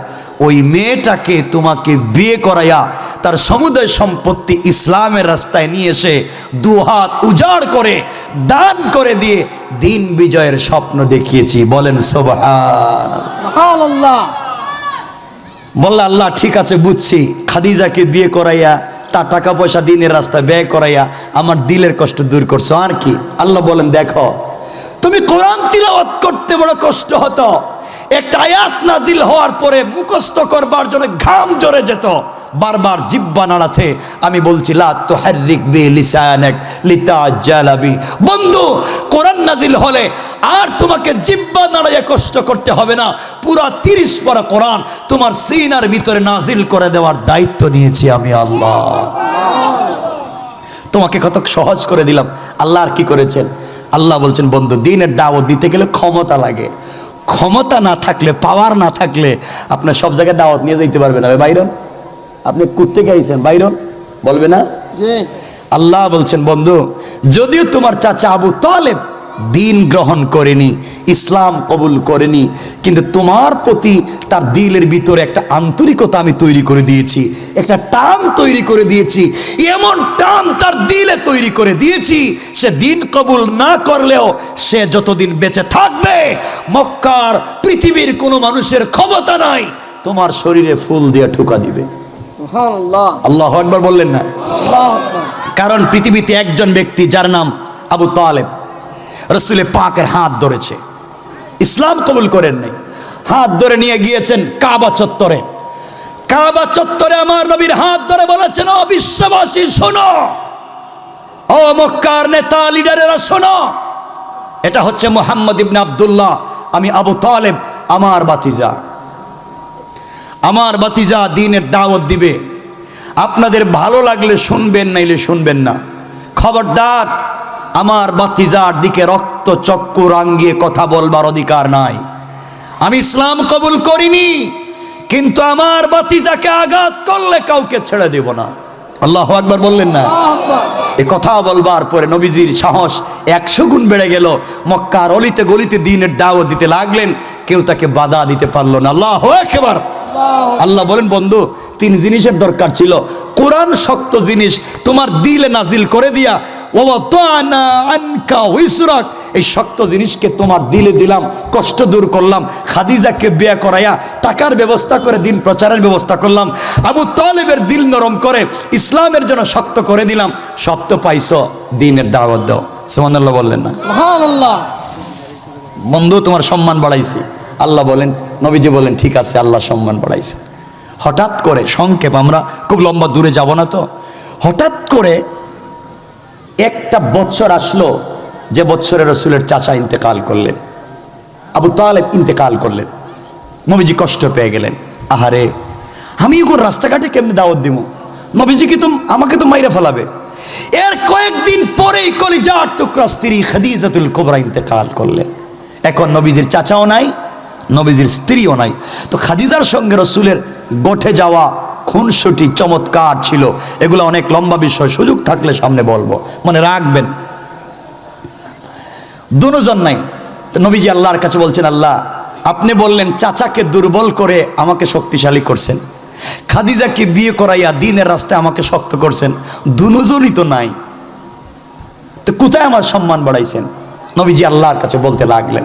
ওই মেয়েটাকে তোমাকে বিয়ে করাইয়া তার সমুদয় সম্পত্তি ইসলামের রাস্তায় নিয়ে এসে দুহাত উজাড় করে দান করে দিয়ে দিন বিজয়ের স্বপ্ন দেখিয়েছি। বলেন সুবহানাল্লাহ। বললে আল্লাহ ঠিক আছে বুঝছি, খাদিজাকে বিয়ে করাইয়া তার টাকা পয়সা দিনের রাস্তায় ব্যয় করাইয়া আমার দিলের কষ্ট দূর করছো, আর কি? আল্লাহ বলেন, দেখো তুমি কোরআন তিলাওয়াত করতে বড় কষ্ট হতো, একটা আয়াত নাজিল হওয়ার পরে মুখস্থ করবার জন্য ঘাম ঝরে যেত, বারবার জিহ্বা নাড়াতে। আমি বলছি লা তুহাররিক বি লিসানাক লিতাজালা বি। বন্ধু কোরআন নাজিল হলে আর তোমাকে জিহ্বা নাড়াইয়া কষ্ট করতে হবে না। পুরা 30 পারা কোরআন তোমার সিনার ভিতরে নাজিল করে দেওয়ার দায়িত্ব নিয়েছি আমি আল্লাহ। তোমাকে কত সহজ করে দিলাম। আল্লাহ আর কি করেছেন? আল্লাহ বলছেন, বন্ধু দ্বীনের দাওয়াত দিতে গেলে ক্ষমতা লাগে। ক্ষমতা না থাকলে, পাওয়ার না থাকলে আপনার সব জায়গায় দাওয়াত নিয়ে যেতে পারবে না। বাইরন আপনি কোত্থেকে আইছেন? বাইরন বলবে না? আল্লাহ বলছেন, বন্ধু যদিও তোমার চাচা আবু তালেব দ্বীন গ্রহণ করেনি, ইসলাম কবুল করেনি, কিন্তু তোমার প্রতি তার দিলের ভিতরে একটা আন্তরিকতা আমি তৈরি করে দিয়েছি, একটা টান তৈরি করে দিয়েছি। এমন টান তার দিলে তৈরি করে দিয়েছি, সে দ্বীন কবুল না করলেও সে যতদিন বেঁচে থাকবে মক্কার পৃথিবীর কোনো মানুষের ক্ষমতা নাই তোমার শরীরে ফুল দিয়ে ঠুকা দিবে। সুবহানাল্লাহ, আল্লাহু আকবার বললেন না? কারণ পৃথিবীতে একজন ব্যক্তি যার নাম আবু তালেব রাসূলের পাকের হাত ধরেছে, ইসলাম কবুল করেন নাই, হাত ধরে নিয়ে গিয়েছেন কাবা চত্বরে। কাবা চত্বরে আমার নবীর হাত ধরে বলেছেন, ও বিশ্ববাসী শোনো, ও মক্কার নেতা লিডারেরা শোনো, এটা হচ্ছে মুহাম্মদ ইবনে আব্দুল্লাহ, আমি আবু তালেব, আমার ভাতিজা। আমার ভাতিজা দ্বীনের দাওয়াত দিবে, আপনাদের ভালো লাগলে শুনবেন, নাইলে শুনবেন না। খবরদার, আমার ভাতিজার দিকে রক্ত চক্ষু রাঙ্গিয়ে কথা বলবার অধিকার নাই। আমি ইসলাম কবুল করিনি, কিন্তু আমার ভাতিজাকে আঘাত করলে কাউকে ছেড়ে দেব না। আল্লাহু আকবার বললেন না? এই কথা বলবার পরে নবীজির সাহস 100 গুণ বেড়ে গেল। মক্কার অলিতে গলিতে দ্বীনের দাওয়াত দিতে লাগলেন, কেউ তাকে বাধা দিতে পারলো না। আল্লাহু আকবার। আল্লাহ বলেন, বন্ধু 3 জিনিসের দরকার ছিল। কোরআন শক্ত জিনিস, তোমার দিলে নাজিল করে দিয়া, ওয়াতানা আনকা উইসরাক, এই শক্ত জিনিসকে তোমার দিলে দিলাম, কষ্ট দূর করলাম। খাদিজাকে বিয়ে করাইয়া টাকার ব্যবস্থা করে দিন প্রচারের ব্যবস্থা করলাম। আবু তালেবের দিল নরম করে ইসলামের জন্য শক্ত করে দিলাম। শক্ত পাইছো, দিনের দাওয়াত দাও। সুবহানাল্লাহ বললেন না? সুবহানাল্লাহ। বন্ধু তোমার সম্মান বাড়াইছি। আল্লাহ বলেন, নবীজি বলেন, ঠিক আছে, আল্লাহ সম্মান বাড়াইছে। হঠাৎ করে, সংক্ষেপ, আমরা খুব লম্বা দূরে যাব না তো, হঠাৎ করে একটা বছর আসলো যে বছরে রসুলের চাচা ইন্তেকাল করলেন, আবু তালেব ইন্তেকাল করলেন। নবীজি কষ্ট পেয়ে গেলেন। আহারে, আমি এখন রাস্তাঘাটে কেমনে দাওয়াত দিব? নবীজি কি আমাকে তো মাইরা ফেলাবে। এর কয়েকদিন পরেই কলিজার টুকরা স্ত্রী খাদিজাতুল কুবরা ইন্তেকাল করলেন। এখন নবীজির চাচাও নাই, নবীজির স্ত্রীও নাই। তো খাদিজার সঙ্গে রসুলের গঠে যাওয়া খুনসুটি চমৎকার ছিল। এগুলো অনেক লম্বা বিষয়, সুযোগ থাকলে সামনে বলবো, মনে রাখবেন। দুজন নাই। তো নবীজি আল্লাহর কাছে বলছেন, আল্লাহ আপনি বললেন চাচাকে দুর্বল করে আমাকে শক্তিশালী করছেন, খাদিজাকে বিয়ে করাইয়া দ্বীনের রাস্তায় আমাকে শক্ত করছেন, দুজনই তো নাই, তো কোথায় আমার সম্মান বাড়াইছেন? নবীজি আল্লাহর কাছে বলতে লাগলেন।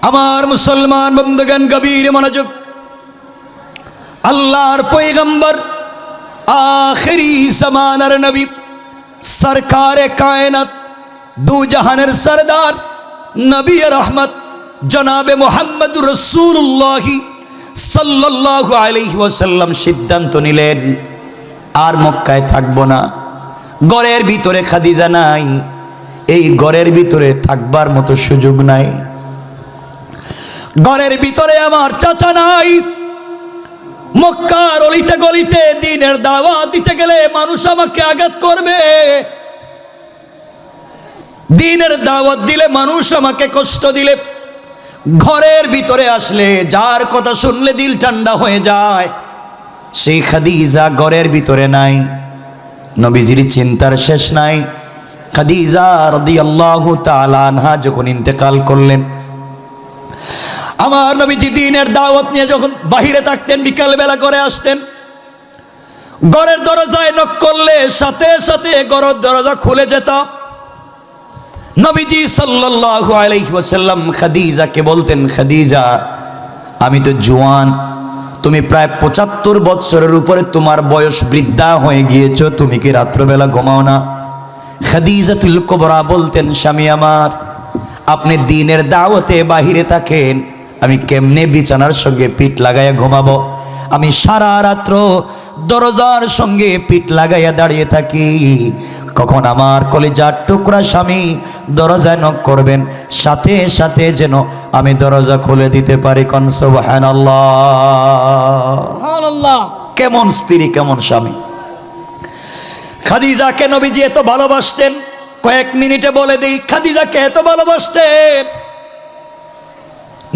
আমার মুসলমান বন্ধুগণ, গভীর মনোযোগ। আল্লাহর পয়গম্বর, আখিরি জামানার নবী, সরকারে কায়নাত, দু জাহানের সরদার, নবী রহমত জনাবে মুহাম্মদুর রাসূলুল্লাহ সাল্লাল্লাহু আলাইহি ওয়াসাল্লাম সিদ্ধান্ত নিলেন, আর মক্কায় থাকবো না। ঘরের ভিতরে খাদিজা নাই, এই ঘরের ভিতরে থাকবার মতো সুযোগ নাই। ঘরের ভিতরে আমার চাচা নাই। মক্কার অলিতে গলিতে দ্বীনের দাওয়াত দিতে গেলে মানুষ আমাকে আঘাত করবে, দ্বীনের দাওয়াত দিলে মানুষ আমাকে কষ্ট দিলে, ঘরের ভিতরে আসলে যার কথা শুনলে দিল ঠান্ডা হয়ে যায়, সেই খাদিজা ঘরের ভিতরে নাই। নবীজির চিন্তার শেষ নাই। খাদিজা রাদিয়াল্লাহু তাআলা আনহা যখন ইন্তেকাল করলেন, আমার নবীজি দ্বীনের দাওয়াত নিয়ে যখন বাহিরে থাকতেন, বিকালবেলা করে আসতেন, ঘরের দরজায় নক করলে সাথে সাথে ঘরের দরজা খুলে যেত। নবীজি সাল্লাল্লাহু আলাইহি ওয়াসাল্লাম খাদিজাকে বলতেন, খাদিজা আমি তো জওয়ান, তুমি প্রায় 75 বছরের উপরে তোমার বয়স, বৃদ্ধা হয়ে গিয়েছো, তুমি কি রাত্রবেলা ঘুমাও না? খাদিজাতুল কুবরা বলতেন, স্বামী আমার, আপনি দ্বীনের দাওয়াতে বাহিরে থাকেন, আমি কেমনে বিছানার সঙ্গে পিঠ লাগাইয়া ঘুমাবো? আমি সারা রাত্র দরজার সঙ্গে পিঠ লাগাইয়া দাঁড়িয়ে থাকি, কখন আমার কলিজার টুকরা স্বামী দরজায় নক করবেন, সাথে সাথে যেন আমি দরজা খুলে দিতে পারি। কোন সুবহানাল্লাহ। সুবহানাল্লাহ। কেমন স্ত্রী, কেমন স্বামী! খাদিজাকে নবীজি এত ভালোবাসতেন, কয়েক মিনিটে বলে দিই, খাদিজাকে এত ভালোবাসতেন,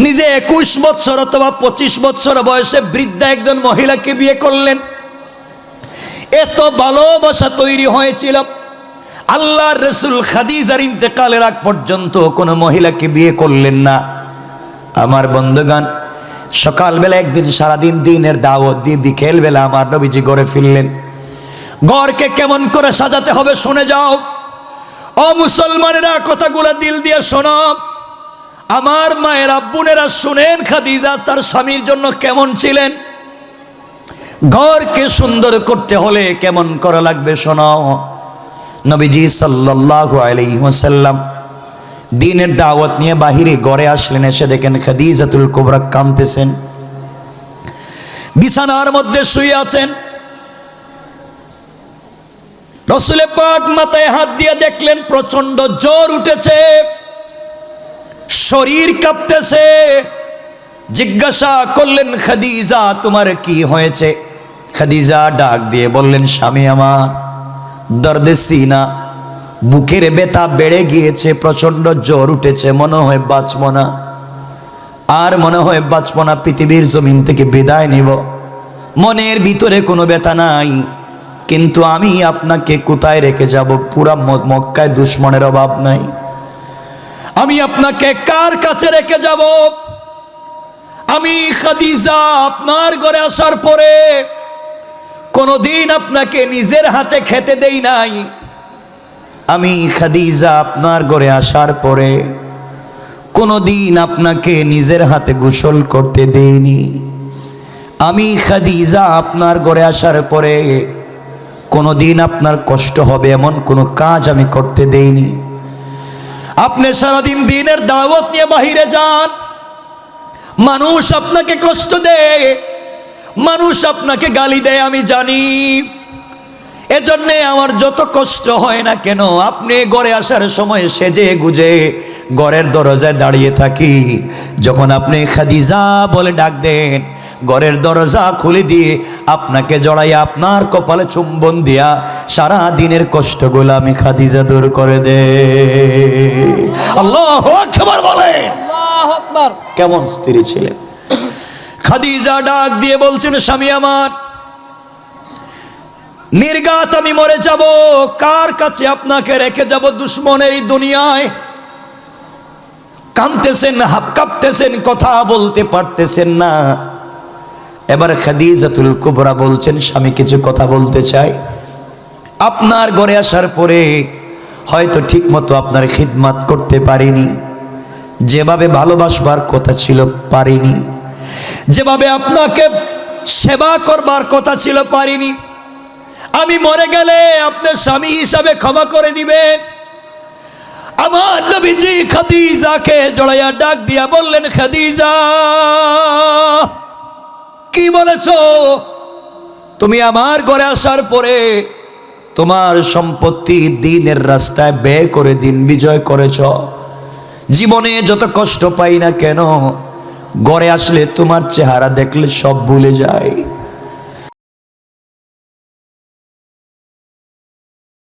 নিজে 21 বছর অথবা 25 বছর বয়সে বৃদ্ধা একজন মহিলাকে বিয়ে করলেন। এত ভালোবাসা তৈরি হয়েছিল, আল্লাহর রাসূল খাদিজার ইন্তেকালের আগ পর্যন্ত কোনো মহিলাকে বিয়ে করলেন না। আমার বন্ধুগণ, সকালবেলা একদিন সারাদিন দ্বীনের দাওয়াত দিয়ে বিকেলবেলা আমার নবীজি ঘরে ফিরলেন। ঘরকে কেমন করে সাজাতে হবে শুনে যাও। ও মুসলমানেরা, কথাগুলো দিল দিয়ে শোনো। আমার মায়েরা, বোনেরা শুনেন, খাদিজা তার স্বামীর জন্য কেমন ছিলেন। ঘরকে সুন্দর করতে হলে কেমন করা লাগবে শোনো। নবীজি সাল্লাল্লাহু আলাইহি ওয়াসাল্লাম দ্বীনের দাওয়াত নিয়ে বাহিরে ঘরে আসলেন। এসে দেখেন খাদিজাতুল কুবরা কাঁদতেছেন, বিছানার মধ্যে শুয়ে আছেন। রাসূল পাক মাথায় হাত দিয়ে দেখলেন প্রচন্ড জ্বর উঠেছে, শরীর কাঁপতেছে। জিজ্ঞাসা করলেন, খাদিজা তোমার কি হয়েছে? খাদিজা ডাক দিয়ে বললেন, স্বামী আমার দর্দে সিনা, বুকের ব্যথা বেড়ে গিয়েছে, প্রচন্ড জ্বর উঠেছে, মনে হয় বাঁচব না, আর মনে হয় বাঁচব না, পৃথিবীর জমিন থেকে বিদায় নিব। মনের ভিতরে কোনো ব্যথা নাই, কিন্তু আমি আপনাকে কোথায় রেখে যাব? পুরা মক্কায় দুশ্মনের অভাব নাই। আমি আপনাকে কার কাছে রেখে যাব? আমি খাদিজা আপনার ঘরে আসার পরে কোনোদিন আপনাকে নিজের হাতে খেতে দেই নাই। আমি খাদিজা আপনার ঘরে আসার পরে কোনোদিন আপনাকে নিজের হাতে গোসল করতে দেইনি। আমি খাদিজা আপনার ঘরে আসার পরে কোনোদিন আপনার কষ্ট হবে এমন কোনো কাজ আমি করতে দেইনি। আপনি সারাদিন দিনের দাওয়াত নিয়ে বাহিরে যান, মানুষ আপনাকে কষ্ট দেয়, মানুষ আপনাকে গালি দেয়, আমি জানি। এজন্যে আমার যত কষ্ট হয় না কেন, আপনি ঘরে আসার সময় সেজে গুজে ঘরের দরজায় দাঁড়িয়ে থাকি। যখন আপনি খাদিজা বলে ডাক দেন, ঘরের দরজা খুলে দিয়ে আপনাকে জড়াইয়া আপনার কপালে চুম্বন দিয়া সারা দিনের কষ্টগুলো আমি খাদিজা দূর করে দে। আল্লাহু আকবার বলেন। আল্লাহু আকবার। কেমন স্ত্রী ছিলেন? খাদিজা ডাক দিয়ে বলছেন, স্বামী আমার, নির্ঘাত আমি মরে যাব, কার কাছে আপনাকে রেখে যাব দুশ্মনের এই দুনিয়ায়? কাঁদতেছেন, হাত কাঁপতেছেন, কথা বলতে পারতেছেন না। এবার খাদিজাতুল কুবরা বলছেন, স্বামী কিছু কথা বলতে চাই। আপনার ঘরে আসার পরে হয়তো ঠিক মতো আপনার খিদমত করতে পারিনি, যেভাবে ভালোবাসবার কথা ছিল পারিনি, যেভাবে আপনাকে সেবা করবার কথা ছিল পারিনি। আমি মরে গেলে আপনার স্বামী হিসাবে ক্ষমা করে দিবেন। আমার নবীজি খাদিজাকে জড়াইয়া ডাক দিয়া বললেন, খাদিজা কি বলেছো? তুমি আমার ঘরে আসার পরে তোমার সম্পত্তি দ্বীনের রাস্তায় ব্যয় করে দিন বিজয় করেছ। জীবনে যত কষ্ট পাই না কেন, ঘরে আসলে তোমার চেহারা দেখলে সব ভুলে যায়।